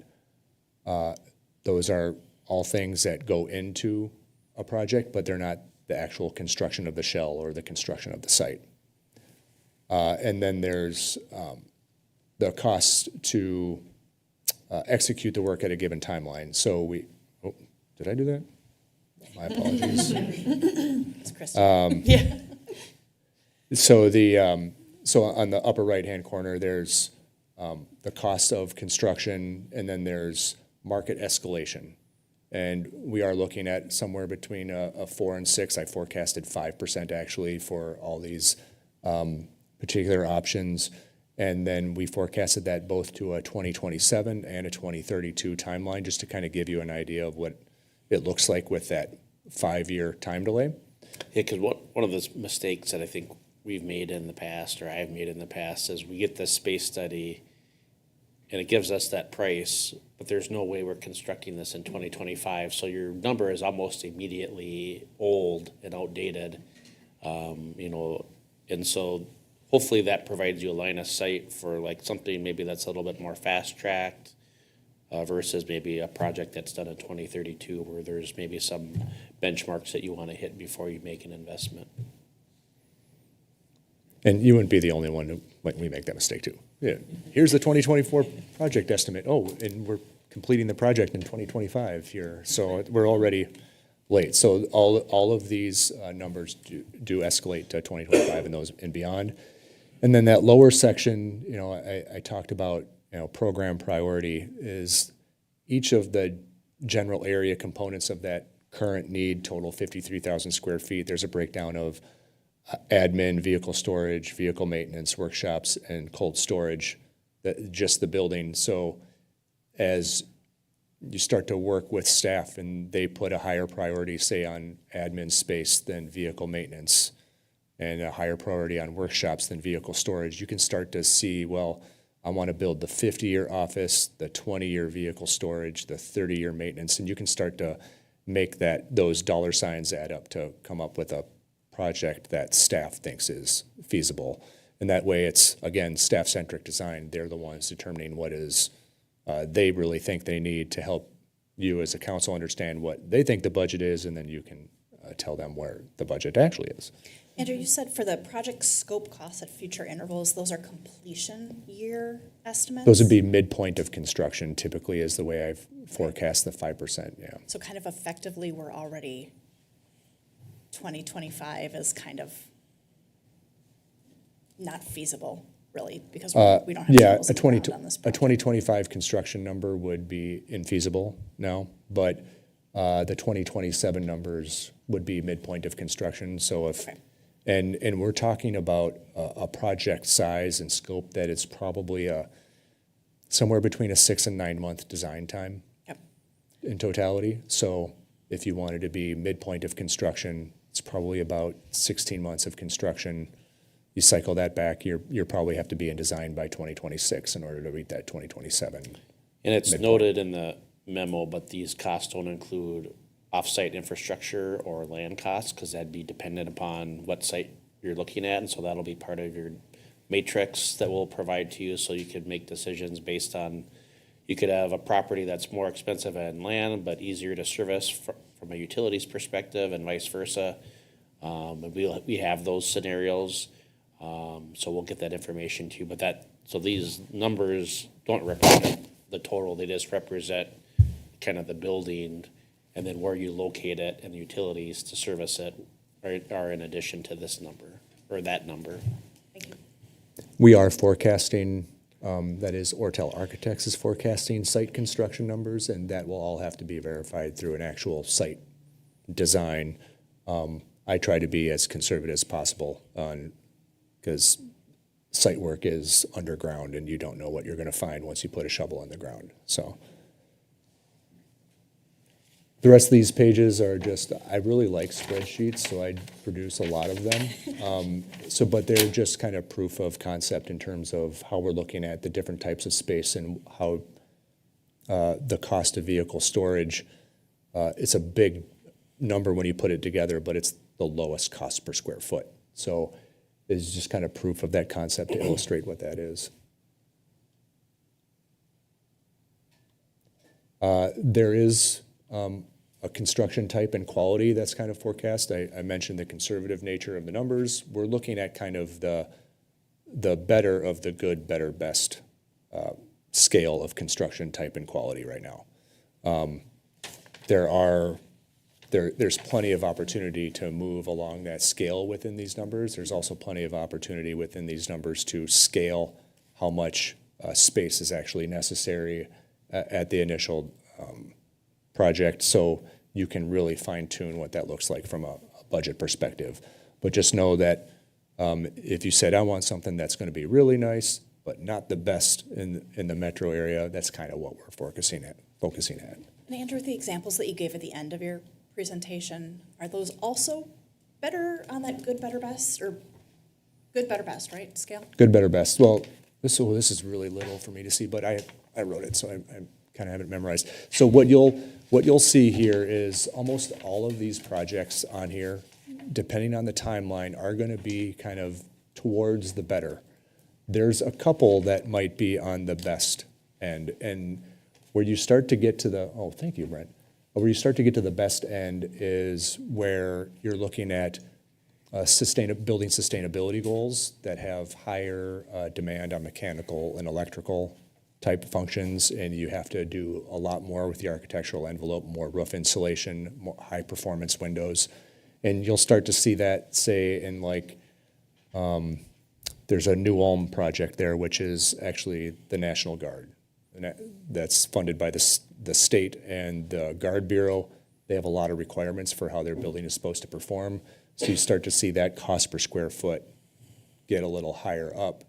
Speaker 11: Those are all things that go into a project, but they're not the actual construction of the shell or the construction of the site. And then there's the cost to execute the work at a given timeline. So did I do that? My apologies.
Speaker 7: It's Kristen. Yeah.
Speaker 11: So so on the upper right-hand corner, there's the cost of construction, and then there's market escalation. And we are looking at somewhere between a 4 and 6. I forecasted 5% actually for all these particular options. And then we forecasted that both to a 2027 and a 2032 timeline, just to kind of give you an idea of what it looks like with that 5-year time delay.
Speaker 9: Yeah, because one of the mistakes that I think we've made in the past, or I've made in the past, is we get this space study and it gives us that price, but there's no way we're constructing this in 2025. So your number is almost immediately old and outdated, and so hopefully that provides you a line of sight for something maybe that's a little bit more fast-tracked versus maybe a project that's done in 2032 where there's maybe some benchmarks that you want to hit before you make an investment.
Speaker 11: And you wouldn't be the only one we make that mistake too. Yeah, here's the 2024 project estimate. Oh, and we're completing the project in 2025 here, so we're already late. So all of these numbers do escalate to 2025 and those and beyond. And then that lower section, I talked about, program priority is each of the general area components of that current need, total 53,000 square feet. There's a breakdown of admin, vehicle storage, vehicle maintenance, workshops, and cold storage, just the building. So as you start to work with staff and they put a higher priority, say, on admin space than vehicle maintenance, and a higher priority on workshops than vehicle storage, you can start to see, well, I want to build the 50-year office, the 20-year vehicle storage, the 30-year maintenance, and you can start to make those dollar signs add up to come up with a project that staff thinks is feasible. And that way it's, again, staff-centric design. They're the ones determining what is they really think they need to help you as a council understand what they think the budget is, and then you can tell them where the budget actually is.
Speaker 7: Andrew, you said for the project scope costs at future intervals, those are completion year estimates?
Speaker 11: Those would be midpoint of construction typically is the way I've forecast the 5%, yeah.
Speaker 7: So kind of effectively, we're already, 2025 is kind of not feasible, really, because we don't have
Speaker 11: Yeah,
Speaker 7: tools in the ground on this
Speaker 11: a
Speaker 7: project.
Speaker 11: 2025 construction number would be infeasible now, but the 2027 numbers would be midpoint of construction. So if,
Speaker 7: Okay.
Speaker 11: and we're talking about a project size and scope that is probably somewhere between a 6 and 9 month design time
Speaker 7: Yep.
Speaker 11: in totality. So if you wanted to be midpoint of construction, it's probably about 16 months of construction. You cycle that back, you're probably have to be in design by 2026 in order to meet that 2027.
Speaker 9: And it's
Speaker 11: Midpoint.
Speaker 9: noted in the memo, but these costs don't include off-site infrastructure or land costs, because that'd be dependent upon what site you're looking at, and so that'll be part of your matrix that we'll provide to you, so you can make decisions based on, you could have a property that's more expensive in land, but easier to service from a utilities perspective, and vice versa. And we have those scenarios, so we'll get that information to you, but so these numbers don't represent the total, they just represent kind of the building, and then where you locate it and the utilities to service it are in addition to this number, or that number.
Speaker 7: Thank you.
Speaker 11: We are forecasting, that is, Ortel Architects is forecasting site construction numbers, and that will all have to be verified through an actual site design. I try to be as conservative as possible because site work is underground and you don't know what you're going to find once you put a shovel in the ground. So the rest of these pages are just, I really like spreadsheets, so I produce a lot of them. But they're just kind of proof of concept in terms of how we're looking at the different types of space and how the cost of vehicle storage. It's a big number when you put it together, but it's the lowest cost per square foot. So it's just kind of proof of that concept to illustrate what that is. There is a construction type and quality that's kind of forecast. I mentioned the conservative nature of the numbers. We're looking at kind of the better of the good, better, best scale of construction type and quality right now. There's plenty of opportunity to move along that scale within these numbers. There's also plenty of opportunity within these numbers to scale how much space is actually necessary at the initial project, so you can really fine tune what that looks like from a budget perspective. But just know that if you said, I want something that's going to be really nice, but not the best in the metro area, that's kind of what we're focusing at.
Speaker 7: And Andrew, the examples that you gave at the end of your presentation, are those also better on that good, better, best, or good, better, best, right, scale?
Speaker 11: Good, better, best. Well, this is really little for me to see, but I wrote it, so I kind of have it memorized. So what you'll see here is almost all of these projects on here, depending on the timeline, are going to be kind of towards the better. There's a couple that might be on the best end, and where you start to get to the, oh, thank you, Brent. Where you start to get to the best end is where you're looking at building sustainability goals that have higher demand on mechanical and electrical type functions, and you have to do a lot more with the architectural envelope, more roof insulation, more high performance windows. And you'll start to see that, say, in like, there's a New Ulm project there, which is actually the National Guard. And that's funded by the state and the Guard Bureau. They have a lot of requirements for how their building is supposed to perform. So you start to see that cost per square foot get a little higher up.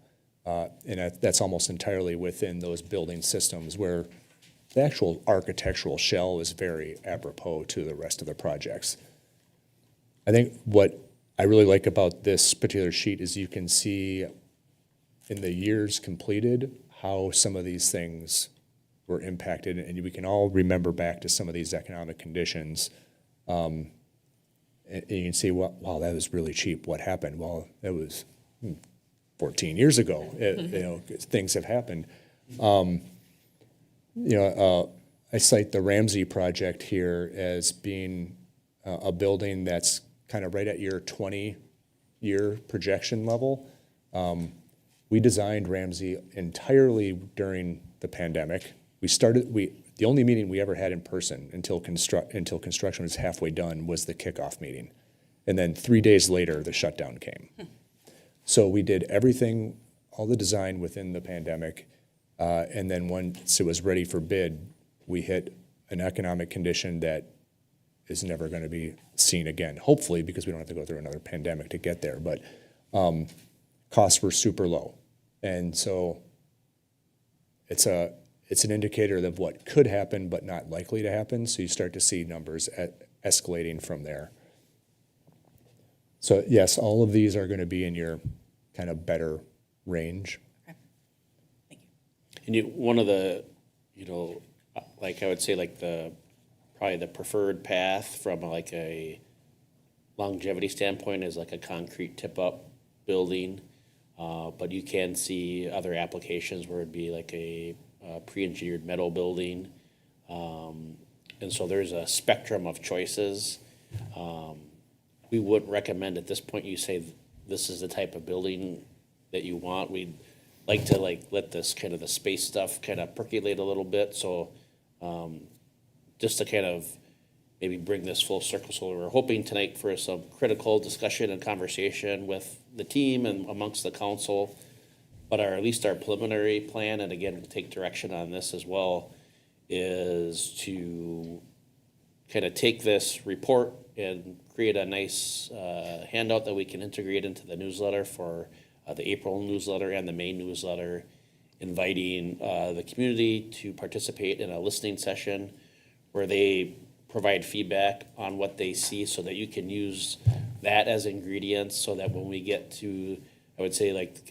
Speaker 11: And that's almost entirely within those building systems where the actual architectural shell is very apropos to the rest of the projects. I think what I really like about this particular sheet is you can see in the years completed how some of these things were impacted, and we can all remember back to some of these economic conditions. And you can see, wow, that was really cheap. What happened? Well, that was 14 years ago. Things have happened. I cite the Ramsey project here as being a building that's kind of right at your 20-year projection level. We designed Ramsey entirely during the pandemic. The only meeting we ever had in person until construction was halfway done was the kickoff meeting. And then 3 days later, the shutdown came. So we did everything, all the design within the pandemic. And then once it was ready for bid, we hit an economic condition that is never going to be seen again, hopefully, because we don't have to go through another pandemic to get there. But costs were super low. And so it's an indicator of what could happen but not likely to happen. So you start to see numbers escalating from there. So yes, all of these are going to be in your kind of better range.
Speaker 9: And one of the, like I would say, like probably the preferred path from like a longevity standpoint is like a concrete tip-up building. But you can see other applications where it'd be like a pre-engineered metal building. And so there's a spectrum of choices. We wouldn't recommend at this point you say this is the type of building that you want. We'd like to let this kind of the space stuff kind of percolate a little bit. So just to kind of maybe bring this full circle. So we're hoping tonight for some critical discussion and conversation with the team and amongst the council. But at least our preliminary plan, and again, we'll take direction on this as well, is to kind of take this report and create a nice handout that we can integrate into the newsletter for the April newsletter and the May newsletter, inviting the community to participate in a listening session where they provide feedback on what they see so that you can use that as ingredients so that when we get to, I would say like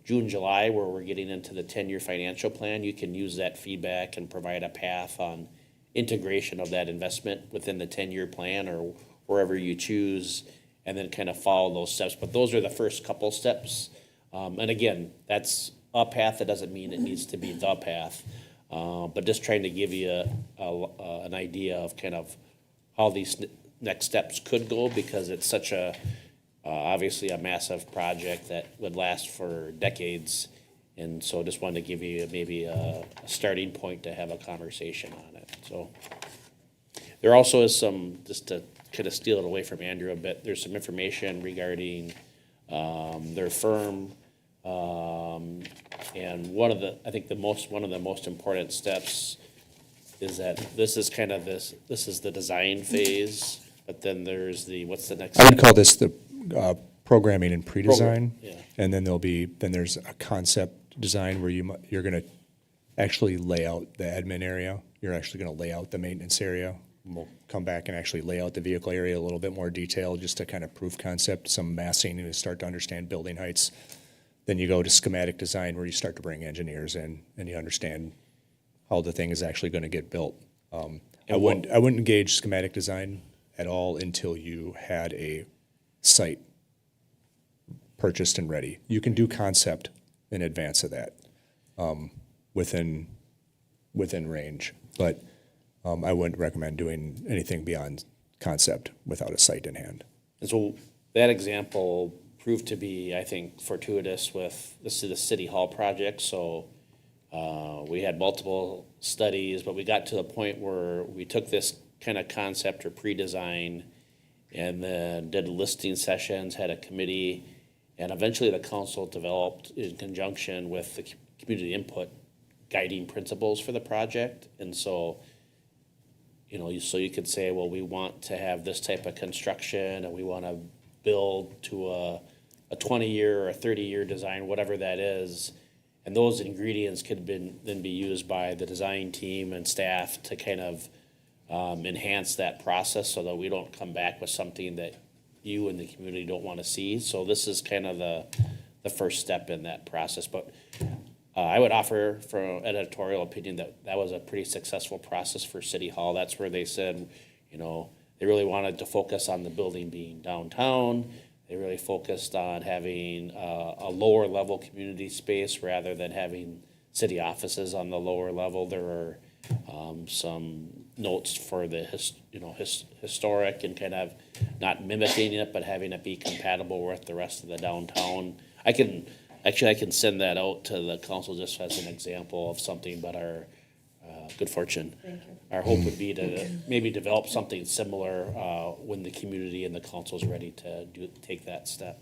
Speaker 9: June, July, where we're getting into the 10-year financial plan, you can use that feedback and provide a path on integration of that investment within the 10-year plan or wherever you choose, and then kind of follow those steps. But those are the first couple steps. And again, that's a path. That doesn't mean it needs to be the path. But just trying to give you an idea of kind of how these next steps could go, because it's such a, obviously a massive project that would last for decades. And so just wanted to give you maybe a starting point to have a conversation on it. So there also is some, just to kind of steal it away from Andrew a bit, there's some information regarding their firm. And one of the most important steps is that this is kind of this is the design phase, but then there's what's the next
Speaker 11: I would
Speaker 9: step?
Speaker 11: call this the programming and pre-design.
Speaker 9: Yeah.
Speaker 11: And then there's a concept design where you're going to actually lay out the admin area. You're actually going to lay out the maintenance area. We'll come back and actually lay out the vehicle area a little bit more detail, just to kind of prove concept, some massing, and start to understand building heights. Then you go to schematic design, where you start to bring engineers in and you understand how the thing is actually going to get built. I wouldn't engage schematic design at all until you had a site purchased and ready. You can do concept in advance of that, within range, but I wouldn't recommend doing anything beyond concept without a site in hand.
Speaker 9: And so that example proved to be, I think, fortuitous with the City Hall project. So we had multiple studies, but we got to the point where we took this kind of concept or pre-design and then did listing sessions, had a committee, and eventually the council developed, in conjunction with the community input, guiding principles for the project. And so, so you could say, well, we want to have this type of construction and we want to build to a 20-year or a 30-year design, whatever that is. And those ingredients could then be used by the design team and staff to kind of enhance that process so that we don't come back with something that you and the community don't want to see. So this is kind of the first step in that process. But I would offer, from editorial opinion, that was a pretty successful process for City Hall. That's where they said, they really wanted to focus on the building being downtown. They really focused on having a lower level community space rather than having city offices on the lower level. There are some notes for the historic and kind of not mimicking it, but having it be compatible with the rest of the downtown. I can send that out to the council just as an example of something, but our good fortune. Our hope would be to maybe develop something similar when the community and the council is ready to take that step.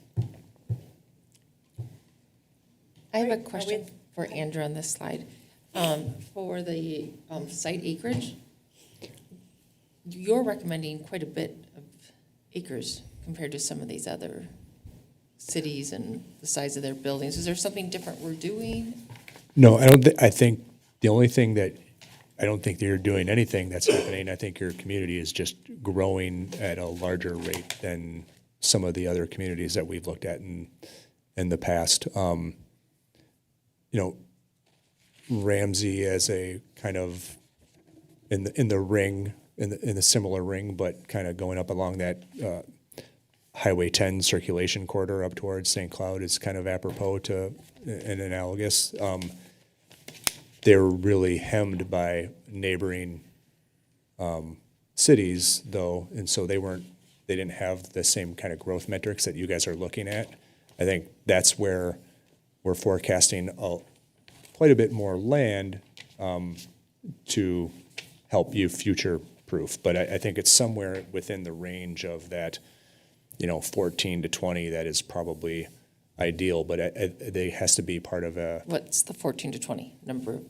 Speaker 10: I have a question for Andrew on this slide. For the site acreage, you're recommending quite a bit of acres compared to some of these other cities and the size of their buildings. Is there something different we're doing?
Speaker 11: No, I think the only thing that, I don't think that you're doing anything that's happening. I think your community is just growing at a larger rate than some of the other communities that we've looked at in the past. Ramsey as a kind of in the ring, in the similar ring, but kind of going up along that Highway 10 circulation corridor up towards St. Cloud is kind of apropos to and analogous. They're really hemmed by neighboring cities, though, and so they didn't have the same kind of growth metrics that you guys are looking at. I think that's where we're forecasting quite a bit more land to help you future-proof. But I think it's somewhere within the range of that, 14 to 20 that is probably ideal, but it has to be part of a.
Speaker 10: What's the 14 to 20 number?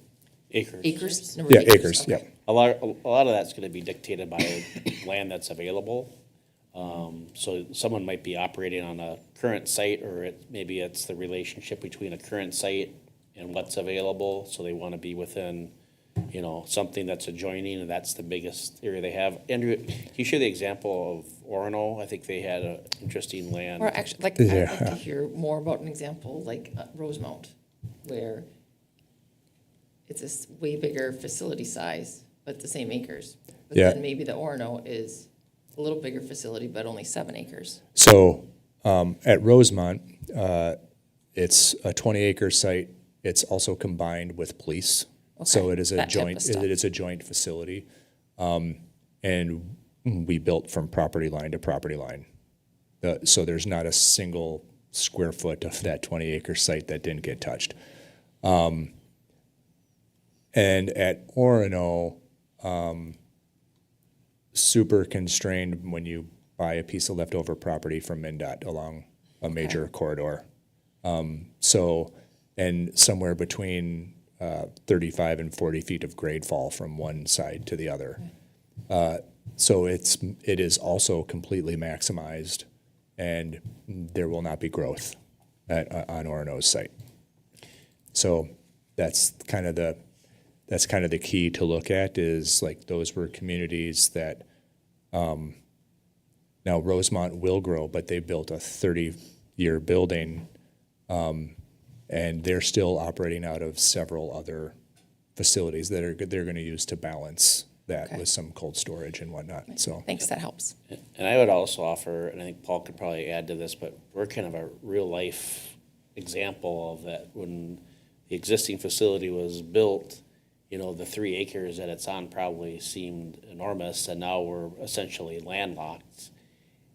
Speaker 9: Acres.
Speaker 10: Acres? Number
Speaker 11: Yeah,
Speaker 10: of
Speaker 11: acres,
Speaker 10: okay.
Speaker 11: yeah.
Speaker 9: A lot of that's going to be dictated by land that's available. So someone might be operating on a current site, or maybe it's the relationship between a current site and what's available. So they want to be within, something that's adjoining, and that's the biggest area they have. Andrew, can you share the example of Orono? I think they had an interesting land.
Speaker 10: Or actually, I'd
Speaker 11: Yeah.
Speaker 10: like to hear more about an example like Rosemount, where it's a way bigger facility size, but the same acres. But
Speaker 11: Yeah.
Speaker 10: then maybe the Orono is a little bigger facility, but only 7 acres.
Speaker 11: So at Rosemont, it's a 20-acre site. It's also combined with police. So
Speaker 10: Okay,
Speaker 11: it is a
Speaker 10: that type of
Speaker 11: joint.
Speaker 10: stuff.
Speaker 11: It is a joint facility, and we built from property line to property line. So there's not a single square foot of that 20-acre site that didn't get touched. And at Orono, super constrained when you buy a piece of leftover property from MnDOT along a major corridor. And somewhere between 35 and 40 feet of grade fall from one side to the other. So it is also completely maximized, and there will not be growth on Orono's site. So that's kind of the key to look at, is like those were communities that now Rosemont will grow, but they built a 30-year building, and they're still operating out of several other facilities that they're going to use to balance that
Speaker 10: Okay.
Speaker 11: with some cold storage and whatnot. So
Speaker 10: Thanks, that helps.
Speaker 9: And I would also offer, and I think Paul could probably add to this, but we're kind of a real-life example of that. When the existing facility was built, the 3 acres that it's on probably seemed enormous, and now we're essentially landlocked.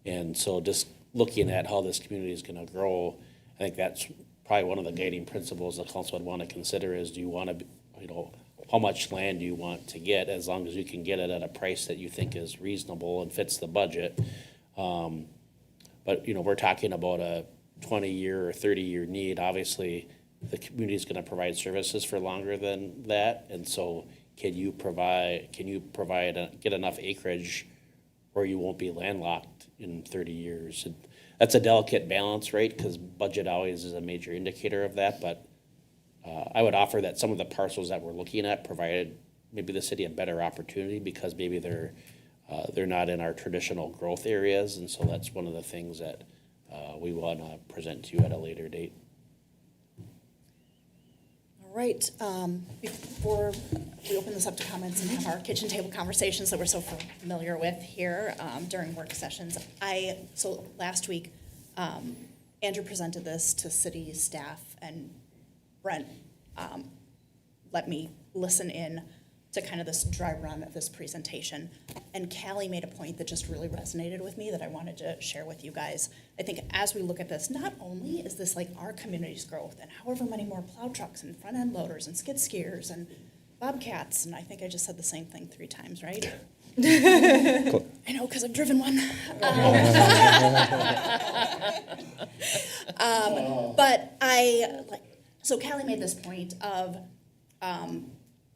Speaker 9: And so just looking at how this community is going to grow, I think that's probably one of the guiding principles the council would want to consider is, do you want to, how much land do you want to get, as long as you can get it at a price that you think is reasonable and fits the budget. But, we're talking about a 20-year or 30-year need. Obviously, the community is going to provide services for longer than that. And so get enough acreage where you won't be landlocked in 30 years? And that's a delicate balance, right? Because budget always is a major indicator of that. But I would offer that some of the parcels that we're looking at provided maybe the city a better opportunity, because maybe they're not in our traditional growth areas. And so that's one of the things that we want to present to you at a later date.
Speaker 7: All right, before we open this up to comments and have our kitchen table conversations that we're so familiar with here during work sessions, so last week, Andrew presented this to city staff, and Brent let me listen in to kind of this dry run of this presentation. And Callie made a point that just really resonated with me that I wanted to share with you guys. I think as we look at this, not only is this like our community's growth and however many more plow trucks and front end loaders and skid steers and bobcats, and I think I just said the same thing 3 times, right? I know, because I've driven one. But so Callie made this point of,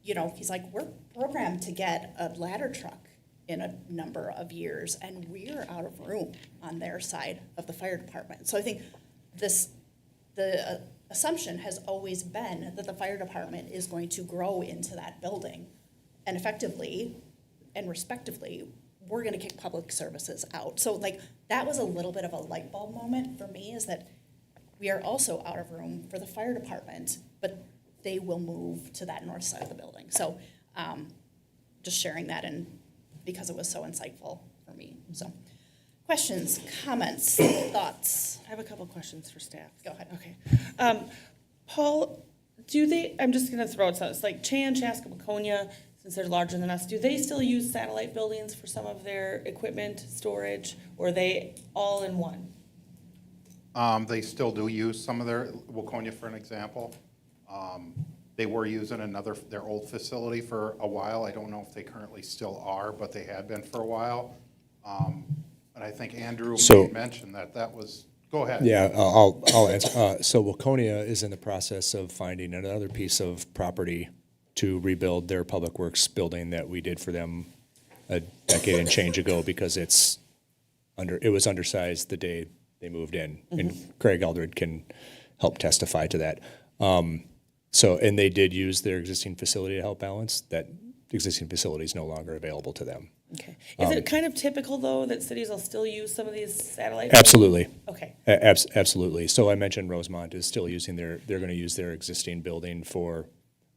Speaker 7: you know, he's like, we're programmed to get a ladder truck in a number of years, and we're out of room on their side of the fire department. So I think the assumption has always been that the fire department is going to grow into that building, and effectively and respectively, we're gonna kick public services out. So like, that was a little bit of a light bulb moment for me, is that we are also out of room for the fire department, but they will move to that north side of the building. So just sharing that, and because it was so insightful for me. So questions, comments, thoughts?
Speaker 12: I have a couple questions for staff.
Speaker 7: Go ahead.
Speaker 12: Okay. Paul, I'm just gonna throw it, so it's like Chan, Chaska, Waconia, since they're larger than us, do they still use satellite buildings for some of their equipment storage, or are they all in one?
Speaker 8: They still do use some of their, Waconia for an example. They were using their old facility for a while. I don't know if they currently still are, but they had been for a while. And I think Andrew mentioned that was, go ahead.
Speaker 11: Yeah, I'll answer. So Waconia is in the process of finding another piece of property to rebuild their public works building that we did for them a decade and change ago, because it was undersized the day they moved in. And Craig Eldred can help testify to that. And they did use their existing facility to help balance. That existing facility is no longer available to them.
Speaker 12: Okay. Is it kind of typical, though, that cities will still use some of these satellite?
Speaker 11: Absolutely.
Speaker 12: Okay.
Speaker 11: Absolutely. So I mentioned Rosemont is still they're going to use their existing building for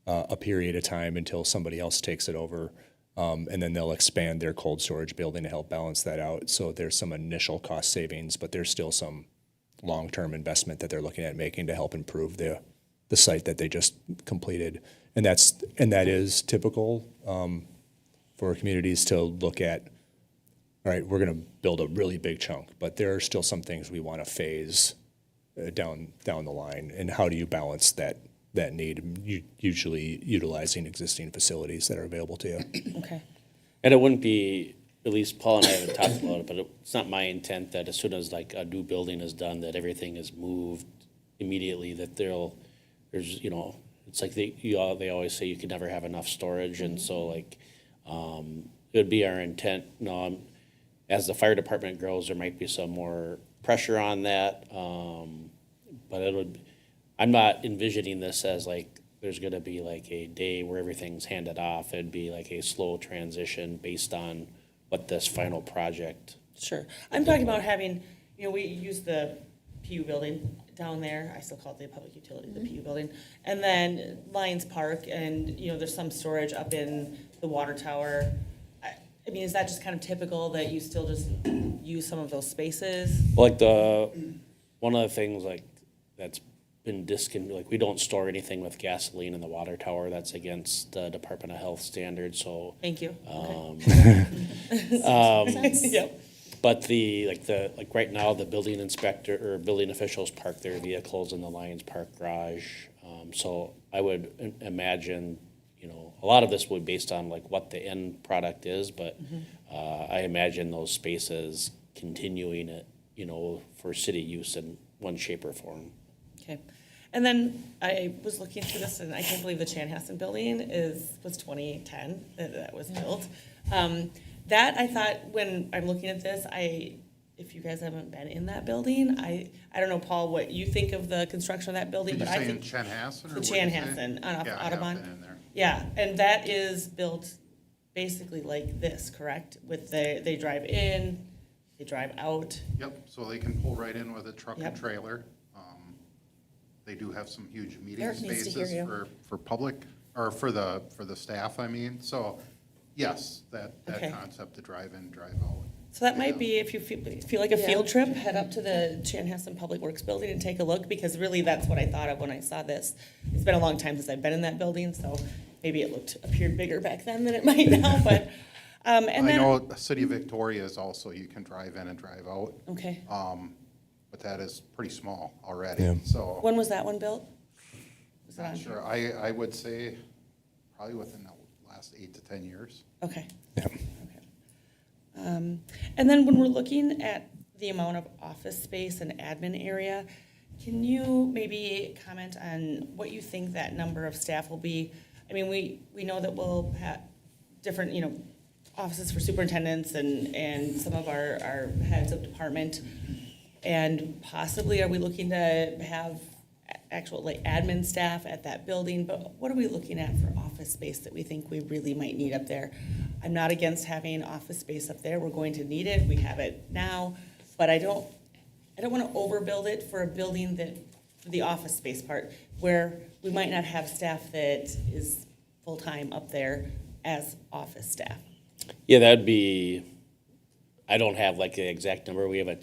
Speaker 11: a period of time until somebody else takes it over. And then they'll expand their cold storage building to help balance that out. So there's some initial cost savings, but there's still some long-term investment that they're looking at making to help improve the site that they just completed. And that is typical for communities to look at. All right, we're going to build a really big chunk, but there are still some things we want to phase down the line. And how do you balance that need? Usually utilizing existing facilities that are available to you.
Speaker 12: Okay.
Speaker 9: And it wouldn't be, at least Paul and I haven't talked about it, but it's not my intent that as soon as like a new building is done, that everything is moved immediately, that there's, you know, it's like they always say you can never have enough storage. And so like, it would be our intent, as the fire department grows, there might be some more pressure on that. But I'm not envisioning this as like, there's gonna be like a day where everything's handed off. It'd be like a slow transition based on what this final project.
Speaker 12: Sure. I'm talking about having, we use the PU building down there. I still call it the public utility, the PU building. And then Lions Park, and, there's some storage up in the water tower. I mean, is that just kind of typical that you still just use some of those spaces?
Speaker 9: Like one of the things like that's been like we don't store anything with gasoline in the water tower. That's against the Department of Health standards, so.
Speaker 12: Thank you.
Speaker 9: Yep. But like right now, the building inspector or building officials park their vehicles in the Lions Park garage. So I would imagine, a lot of this would be based on like what the end product is, but I imagine those spaces continuing it, for city use in one shape or form.
Speaker 12: Okay. And then I was looking through this, and I can't believe the Chanhassen building was 2010 that was built. That I thought, when I'm looking at this, if you guys haven't been in that building, I don't know, Paul, what you think of the construction of that building,
Speaker 8: Did
Speaker 12: but
Speaker 8: you
Speaker 12: I
Speaker 8: say in
Speaker 12: think
Speaker 8: Chanhassen or
Speaker 12: the
Speaker 8: what did you say?
Speaker 12: Chanhassen on
Speaker 8: Yeah, I have
Speaker 12: Audubon.
Speaker 8: been in there.
Speaker 12: Yeah, and that is built basically like this, correct? They drive in, they drive out.
Speaker 8: Yep, so they can pull right in with a truck
Speaker 12: Yep.
Speaker 8: and trailer. They do have some huge meeting
Speaker 7: Eric needs to hear
Speaker 8: spaces
Speaker 7: you.
Speaker 8: for public, or for the staff, so, yes, that
Speaker 12: Okay.
Speaker 8: concept to drive in, drive out.
Speaker 12: So that might be, if you feel like a field trip, head up to the Chanhassen Public Works building and take a look, because really that's what I thought of when I saw this. It's been a long time since I've been in that building, so maybe it appeared bigger back then than it might now, but, and
Speaker 8: I
Speaker 12: then.
Speaker 8: know the city of Victoria is also, you can drive in and drive out,
Speaker 12: Okay,
Speaker 8: but that is pretty small already,
Speaker 11: Yeah.
Speaker 8: so.
Speaker 12: when was that one built? Was it
Speaker 8: Not
Speaker 12: on
Speaker 8: sure, I would say probably within the last 8 to 10 years.
Speaker 12: Okay.
Speaker 11: Yeah.
Speaker 12: Okay. And then when we're looking at the amount of office space and admin area, can you maybe comment on what you think that number of staff will be? I mean, we know that we'll have different, offices for superintendents and some of our heads of department. And possibly, are we looking to have actual like admin staff at that building? But what are we looking at for office space that we think we really might need up there? I'm not against having office space up there. We're going to need it. We have it now. But I don't want to overbuild it for a building that, for the office space part, where we might not have staff that is full-time up there as office staff.
Speaker 9: Yeah, that'd be, I don't have like the exact number. We have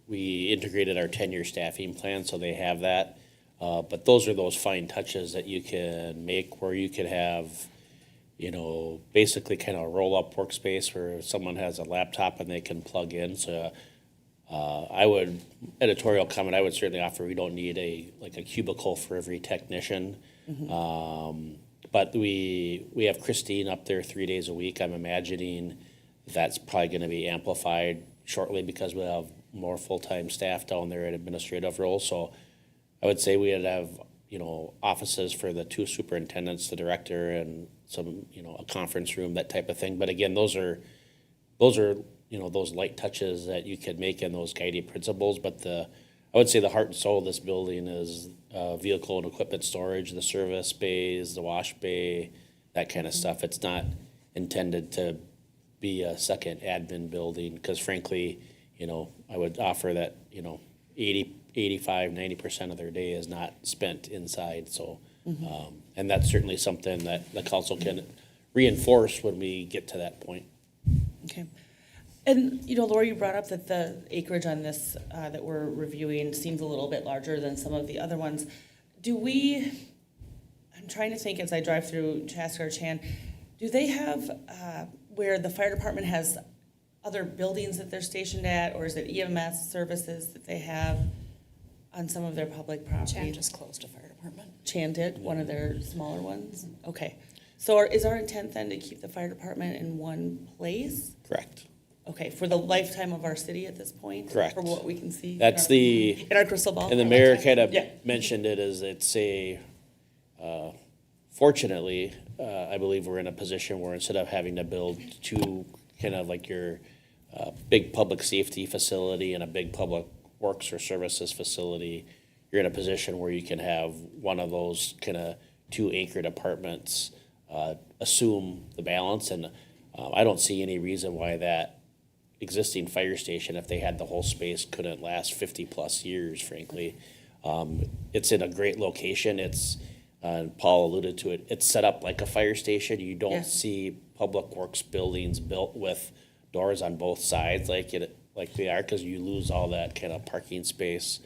Speaker 9: we integrated our 10-year staffing plan, so they have that. But those are those fine touches that you can make where you could have, basically kind of a roll-up workspace where someone has a laptop and they can plug in. So editorial comment, I would certainly offer, we don't need a cubicle for every technician. But we have Christine up there 3 days a week. I'm imagining that's probably going to be amplified shortly because we'll have more full-time staff down there at administrative roles. So I would say we'd have, offices for the 2 superintendents, the director, and some, a conference room, that type of thing. But again, those are, those light touches that you could make in those guiding principles. But I would say the heart and soul of this building is vehicle and equipment storage, the service bays, the wash bay, that kind of stuff. It's not intended to be a second admin building because frankly, I would offer that, 85, 90% of their day is not spent inside. So, and that's certainly something that the council can reinforce when we get to that point.
Speaker 12: Okay. And, Laura, you brought up that the acreage on this that we're reviewing seems a little bit larger than some of the other ones. I'm trying to think as I drive through Chaska or Chan, do they have where the fire department has other buildings that they're stationed at, or is it EMS services that they have on some of their public property?
Speaker 6: Chan just closed a fire department.
Speaker 12: Chan did, one of their smaller ones? Okay. So is our intent then to keep the fire department in one place?
Speaker 9: Correct.
Speaker 12: Okay, for the lifetime of our city at this point?
Speaker 9: Correct.
Speaker 12: For what we can see?
Speaker 9: That's
Speaker 12: in our crystal ball?
Speaker 9: And the mayor kind of
Speaker 12: Yeah.
Speaker 9: mentioned it as fortunately, I believe we're in a position where instead of having to build 2 kind of like your big public safety facility and a big public works or services facility, you're in a position where you can have one of those kind of 2 anchored apartments assume the balance. And I don't see any reason why that existing fire station, if they had the whole space, couldn't last 50 plus years, frankly. It's in a great location. It's, Paul alluded to it, it's set up like a fire station. You don't see public works buildings built with doors on both sides like they are, because you lose all that kind of parking space.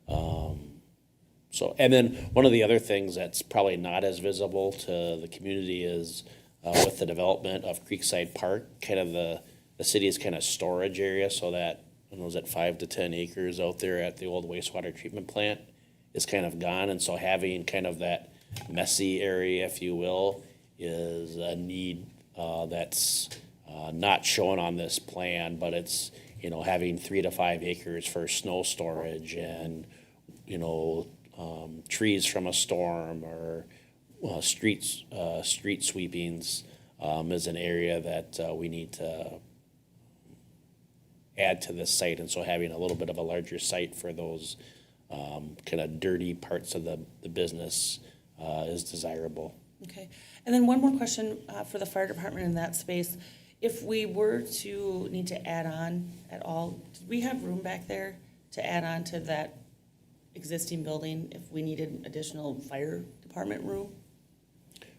Speaker 9: And then one of the other things that's probably not as visible to the community is with the development of Creekside Park, kind of the city's kind of storage area, so that, was it 5 to 10 acres out there at the old wastewater treatment plant is kind of gone. And so having kind of that messy area, if you will, is a need that's not shown on this plan, but it's, having 3 to 5 acres for snow storage and, trees from a storm or street sweepings is an area that we need to add to this site. And so having a little bit of a larger site for those kind of dirty parts of the business is desirable.
Speaker 12: Okay. And then one more question for the fire department in that space. If we were to need to add on at all, do we have room back there to add on to that existing building if we needed additional fire department room?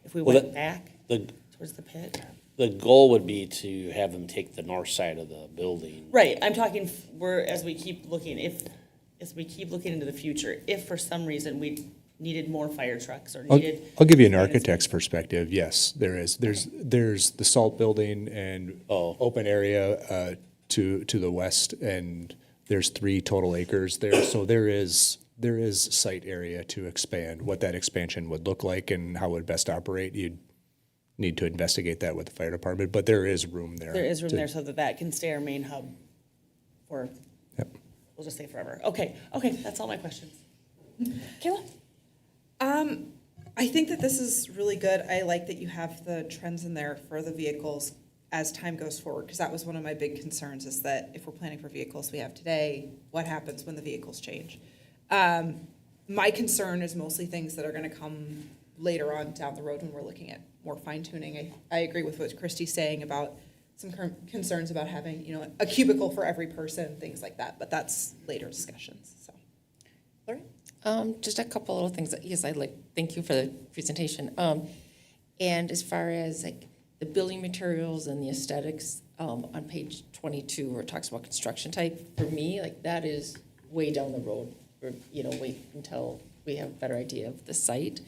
Speaker 12: If we went back towards the pit?
Speaker 9: The goal would be to have them take the north side of the building.
Speaker 12: Right. I'm talking as we keep looking into the future, if for some reason we needed more fire trucks or
Speaker 11: I'll,
Speaker 12: needed.
Speaker 11: I'll give you an
Speaker 12: expanded
Speaker 11: architect's
Speaker 12: space.
Speaker 11: perspective. Yes, there is. There's the salt building and
Speaker 9: Oh.
Speaker 11: open area to the west, and there's 3 total acres there. So there is site area to expand. What that expansion would look like and how it would best operate, you'd need to investigate that with the fire department. But there is room there.
Speaker 12: There is room
Speaker 11: to-
Speaker 12: there so that that can stay our main hub for,
Speaker 11: Yep.
Speaker 12: we'll just say forever. Okay, that's all my questions.
Speaker 6: Kayla? I think that this is really good. I like that you have the trends in there for the vehicles as time goes forward, because that was one of my big concerns, is that if we're planning for vehicles we have today, what happens when the vehicles change? My concern is mostly things that are gonna come later on down the road when we're looking at more fine tuning. I agree with what Christy's saying about some concerns about having, you know, a cubicle for every person, things like that, but that's later discussions, so. Lori?
Speaker 10: Just a couple little things. Yes, thank you for the presentation. And as far as like the building materials and the aesthetics, on page 22, where it talks about construction type, for me, like that is way down the road. Or, you know, wait until we have a better idea of the site.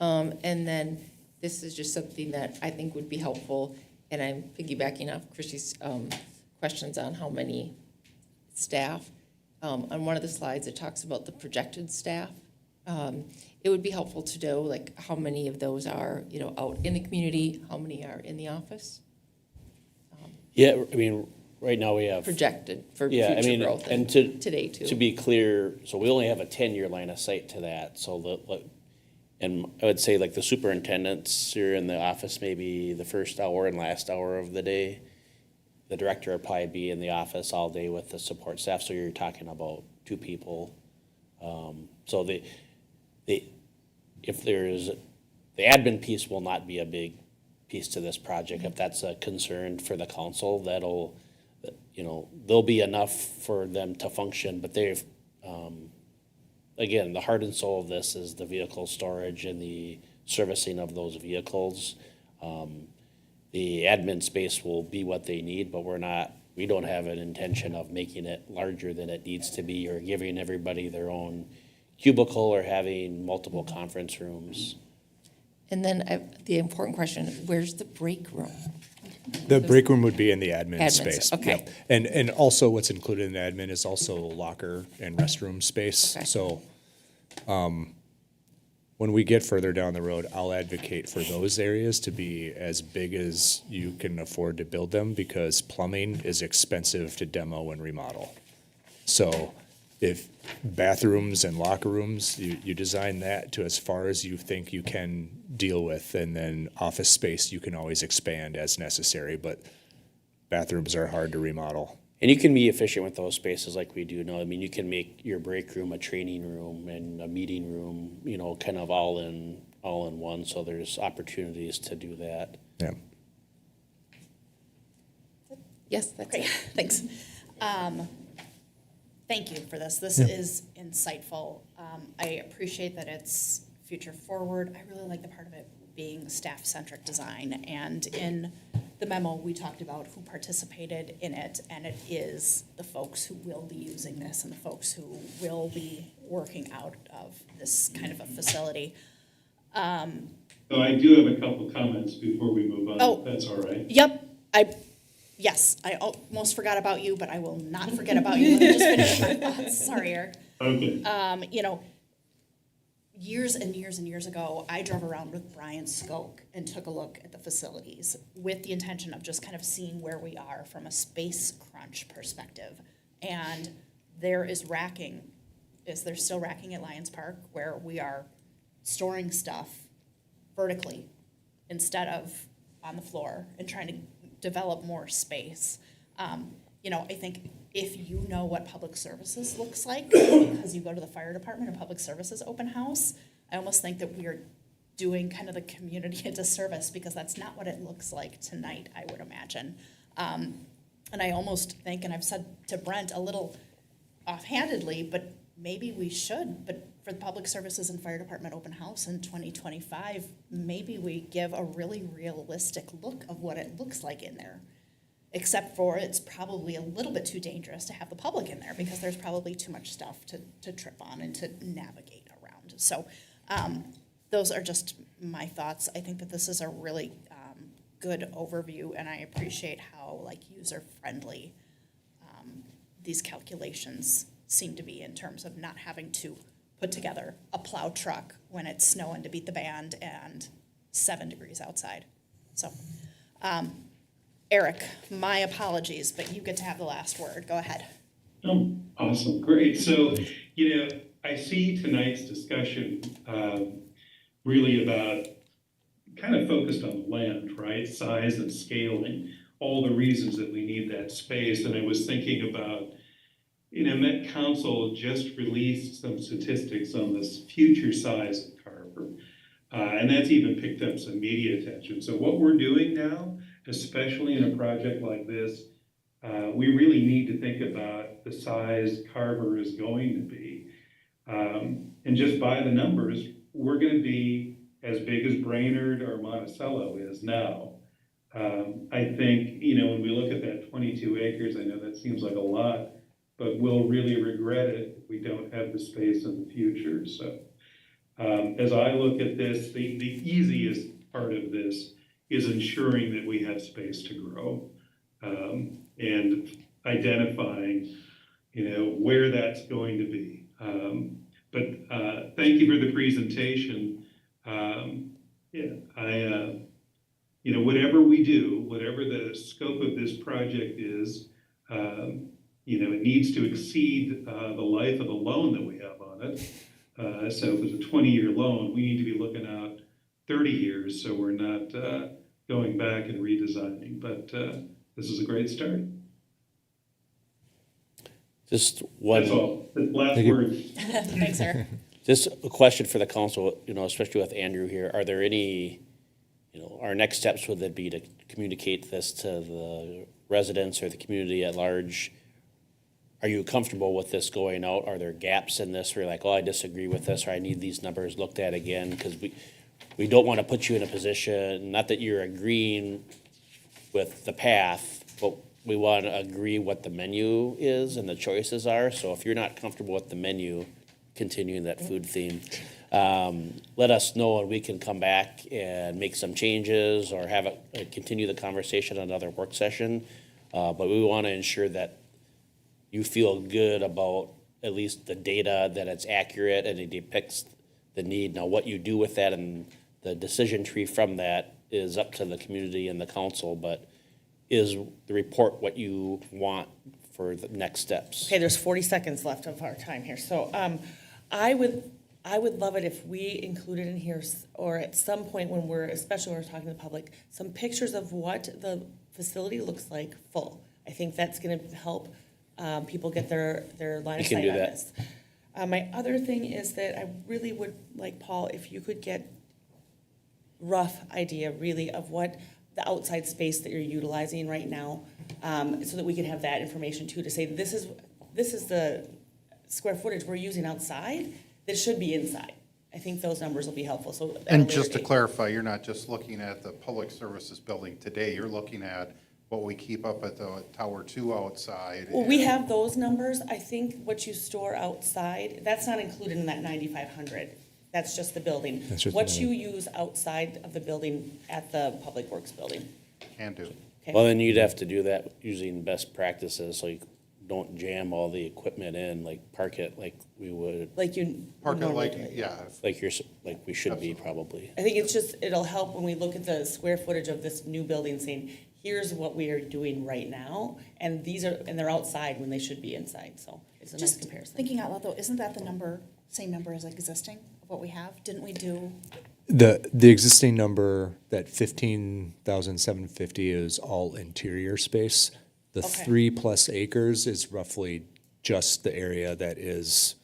Speaker 10: And then this is just something that I think would be helpful, and I'm piggybacking off Christy's questions on how many staff. On one of the slides, it talks about the projected staff. It would be helpful to know, like, how many of those are, you know, out in the community, how many are in the office,
Speaker 9: Yeah, I mean, right now we have.
Speaker 10: projected for
Speaker 9: Yeah, I
Speaker 10: future
Speaker 9: mean,
Speaker 10: growth.
Speaker 9: and to.
Speaker 10: Today, too.
Speaker 9: To be clear, so we only have a 10-year line of sight to that, so and I would say like the superintendents are in the office maybe the first hour and last hour of the day. The director would probably be in the office all day with the support staff, so you're talking about 2 people. So if there's, the admin piece will not be a big piece to this project. If that's a concern for the council, that'll, you know, there'll be enough for them to function, but they've, again, the heart and soul of this is the vehicle storage and the servicing of those vehicles. The admin space will be what they need, but we don't have an intention of making it larger than it needs to be or giving everybody their own cubicle or having multiple conference rooms.
Speaker 10: And then the important question, where's the break room?
Speaker 11: The break room would be in the admin
Speaker 10: Admin
Speaker 11: space.
Speaker 10: okay.
Speaker 11: Yep. And also what's included in the admin is also locker and restroom space.
Speaker 10: Okay.
Speaker 11: So when we get further down the road, I'll advocate for those areas to be as big as you can afford to build them, because plumbing is expensive to demo and remodel. So if bathrooms and locker rooms, you design that to as far as you think you can deal with, and then office space, you can always expand as necessary, but bathrooms are hard to remodel.
Speaker 9: And you can be efficient with those spaces like we do now. I mean, you can make your break room a training room and a meeting room, you know, kind of all in one, so there's opportunities to do that.
Speaker 11: Yeah.
Speaker 10: Yes, that's
Speaker 7: Great,
Speaker 10: it.
Speaker 7: thanks. Thank you for this. This is insightful. I appreciate that it's future forward. I really like the part of it being staff-centric design. And in the memo, we talked about who participated in it, and it is the folks who will be using this and the folks who will be working out of this kind of a facility.
Speaker 5: So I do have a couple comments before we move on,
Speaker 7: Oh.
Speaker 5: if that's all right.
Speaker 7: Yep, yes, I almost forgot about you, but I will not forget about you. Let me just finish my thoughts. Sorry, Eric.
Speaker 5: Okay.
Speaker 7: You know, years and years and years ago, I drove around with Brian Skoke and took a look at the facilities with the intention of just kind of seeing where we are from a space crunch perspective. And they're still racking at Lions Park, where we are storing stuff vertically instead of on the floor and trying to develop more space. You know, I think if you know what public services looks like, because you go to the fire department or public services open house, I almost think that we are doing kind of the community a disservice, because that's not what it looks like tonight, I would imagine. And I almost think, and I've said to Brent a little offhandedly, but maybe we should, but for the public services and fire department open house in 2025, maybe we give a really realistic look of what it looks like in there. Except for it's probably a little bit too dangerous to have the public in there, because there's probably too much stuff to trip on and to navigate around. So Those are just my thoughts. I think that this is a really good overview, and I appreciate how like user-friendly these calculations seem to be in terms of not having to put together a plow truck when it's snowing to beat the band and 7 degrees outside. So, Erik, my apologies, but you get to have the last word. Go ahead.
Speaker 5: Oh, awesome, great. So, I see tonight's discussion really about kind of focused on land, right? Size and scaling, all the reasons that we need that space. And I was thinking about, Met Council just released some statistics on this future size of Carver. And that's even picked up some media attention. So what we're doing now, especially in a project like this, we really need to think about the size Carver is going to be. And just by the numbers, we're going to be as big as Brainerd or Monticello is now. I think, when we look at that 22 acres, I know that seems like a lot, but we'll really regret it if we don't have the space in the future. So as I look at this, the easiest part of this is ensuring that we have space to grow and identifying, where that's going to be. But thank you for the presentation. Whatever we do, whatever the scope of this project is, it needs to exceed the life of the loan that we have on it. So if it's a 20-year loan, we need to be looking out 30 years so we're not going back and redesigning. But this is a great start.
Speaker 9: Just one.
Speaker 5: That's all. Last word.
Speaker 7: Thanks, Erik.
Speaker 9: Just a question for the council, especially with Andrew here. Are there any, our next steps would that be to communicate this to the residents or the community at large? Are you comfortable with this going out? Are there gaps in this where you're like, oh, I disagree with this, or I need these numbers looked at again? Because we don't want to put you in a position, not that you're agreeing with the path, but we want to agree what the menu is and the choices are. So if you're not comfortable with the menu, continuing that food theme, let us know and we can come back and make some changes or have it continue the conversation on another work session. But we want to ensure that you feel good about at least the data, that it's accurate and it depicts the need. Now, what you do with that and the decision tree from that is up to the community and the council, but is the report what you want for the next steps?
Speaker 12: Okay, there's 40 seconds left of our time here. So I would love it if we included in here, or at some point when especially when we're talking to the public, some pictures of what the facility looks like full. I think that's going to help people get their line of sight on this. My other thing is that I really would like, Paul, if you could get rough idea really of what the outside space that you're utilizing right now, so that we can have that information too, to say this is the square footage we're using outside that should be inside. I think those numbers will be helpful. So
Speaker 8: And just to clarify, you're not just looking at the public services building today, you're looking at what we keep up at the Tower 2 outside.
Speaker 12: Well, we have those numbers. I think what you store outside, that's not included in that 9,500. That's just the building. What you use outside of the building at the Public Works building.
Speaker 8: Can do.
Speaker 12: Okay.
Speaker 9: Well, then you'd have to do that using best practices, like don't jam all the equipment in, like park it like we would,
Speaker 12: Like you.
Speaker 8: Park it
Speaker 12: normally
Speaker 8: like,
Speaker 12: do it.
Speaker 8: yeah.
Speaker 9: like we should be probably.
Speaker 12: I think it's just, it'll help when we look at the square footage of this new building, saying, here's what we are doing right now, and they're outside when they should be inside, so it's a nice
Speaker 7: Just
Speaker 12: comparison.
Speaker 7: thinking out loud though, isn't that the same number as existing of what we have? Didn't we do?
Speaker 11: The existing number, that 15,750 is all interior space. The
Speaker 12: Okay.
Speaker 11: 3+ acres is roughly just the area that is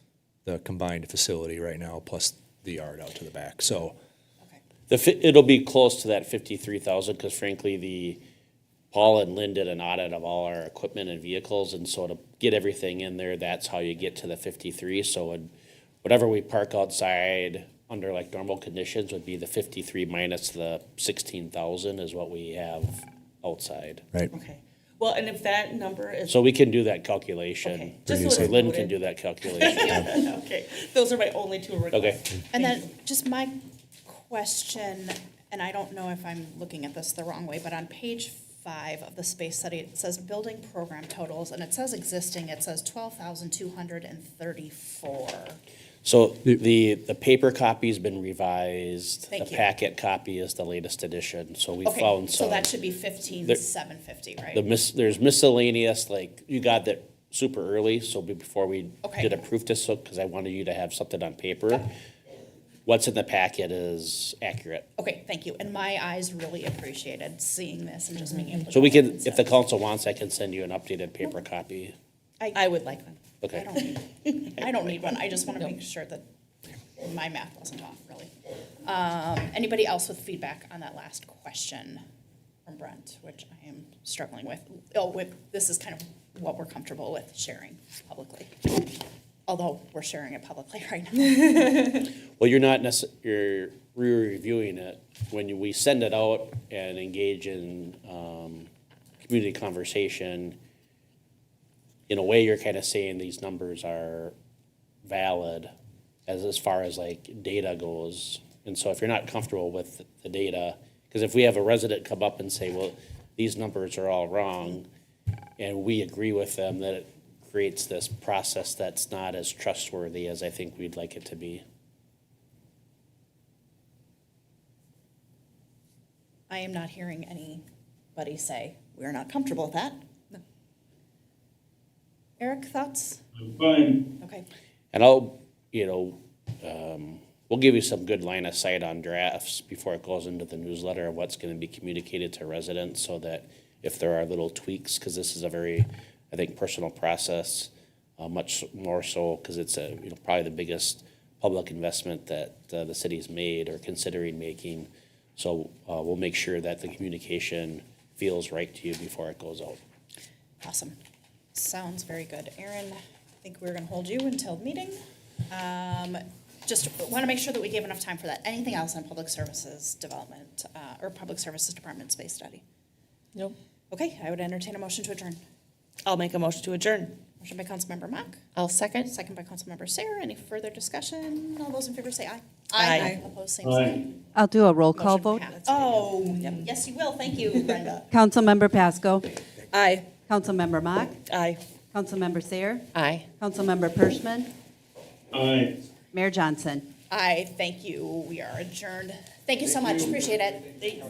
Speaker 11: the combined facility right now, plus the yard out to the back, so.
Speaker 9: It'll be close to that 53,000, because frankly, Paul and Lynn did an audit of all our equipment and vehicles, and so to get everything in there, that's how you get to the 53. So whatever we park outside under like normal conditions would be the 53 minus the 16,000 is what we have outside.
Speaker 11: Right.
Speaker 12: Okay. Well, and if that number is.
Speaker 9: So we can do that calculation.
Speaker 12: Okay, just so
Speaker 9: Or
Speaker 12: it's
Speaker 9: Lynn
Speaker 12: noted.
Speaker 9: can do that calculation.
Speaker 12: Okay, those are my only two requests.
Speaker 9: Okay.
Speaker 7: And then just my question, and I don't know if I'm looking at this the wrong way, but on page 5 of the space study, it says building program totals, and it says existing, it says 12,234.
Speaker 9: So the paper copy's been revised.
Speaker 7: Thank
Speaker 9: The
Speaker 7: you.
Speaker 9: packet copy is the latest edition, so we
Speaker 7: Okay,
Speaker 9: found
Speaker 7: so
Speaker 9: some.
Speaker 7: that should be 15,750, right?
Speaker 9: There's miscellaneous, like, you got that super early, so before we
Speaker 7: Okay.
Speaker 9: did approve this, so, because I wanted you to have something on paper. What's in the packet is accurate.
Speaker 7: Okay, thank you. And my eyes really appreciated seeing this and just being able to.
Speaker 9: So we
Speaker 7: go in
Speaker 9: can,
Speaker 7: and
Speaker 9: if the
Speaker 7: stuff.
Speaker 9: council wants, I can send you an updated paper copy.
Speaker 12: I would like one.
Speaker 9: Okay.
Speaker 7: I don't need, I don't need one. I just want to make sure that my math wasn't off, really. Anybody else with feedback on that last question from Brent, which I am struggling with? This is kind of what we're comfortable with sharing publicly. Although we're sharing it publicly right now.
Speaker 9: Well, you're not you're re-reviewing it. When we send it out and engage in community conversation, in a way, you're kind of saying these numbers are valid as far as like data goes. And so if you're not comfortable with the data, because if we have a resident come up and say, well, these numbers are all wrong, and we agree with them, that it creates this process that's not as trustworthy as I think we'd like it to be.
Speaker 7: I am not hearing anybody say, we're not comfortable with that. No. Eric, thoughts?
Speaker 5: I'm fine.
Speaker 7: Okay.
Speaker 9: And I'll, we'll give you some good line of sight on drafts before it goes into the newsletter of what's gonna be communicated to residents, so that if there are little tweaks, because this is a very, I think, personal process, much more so because it's probably the biggest public investment that the city's made or considering making. So we'll make sure that the communication feels right to you before it goes out.
Speaker 7: Awesome. Sounds very good. Erin, I think we're gonna hold you until the meeting. Just want to make sure that we gave enough time for that. Anything else on public services development, or public services department space study?
Speaker 10: Nope.
Speaker 7: Okay, I would entertain a motion to adjourn.
Speaker 12: I'll make a motion to adjourn.
Speaker 7: Motion by Councilmember Mack,
Speaker 10: I'll second.
Speaker 7: second by Councilmember Sayre. Any further discussion? All those in favor say aye.
Speaker 12: Aye.
Speaker 7: Opposed, same
Speaker 5: Aye.
Speaker 7: sign.
Speaker 13: I'll do a roll call
Speaker 7: Motion
Speaker 13: vote.
Speaker 7: passed. Oh, yes, you will. Thank you, Brenda.
Speaker 13: Councilmember Pasco.
Speaker 6: Aye.
Speaker 13: Councilmember Mock.
Speaker 12: Aye.
Speaker 13: Councilmember Sayre.
Speaker 10: Aye.
Speaker 13: Councilmember Perschmann.
Speaker 5: Aye.
Speaker 13: Mayor Johnson.
Speaker 7: Aye, thank you. We are adjourned. Thank you so much. Appreciate it.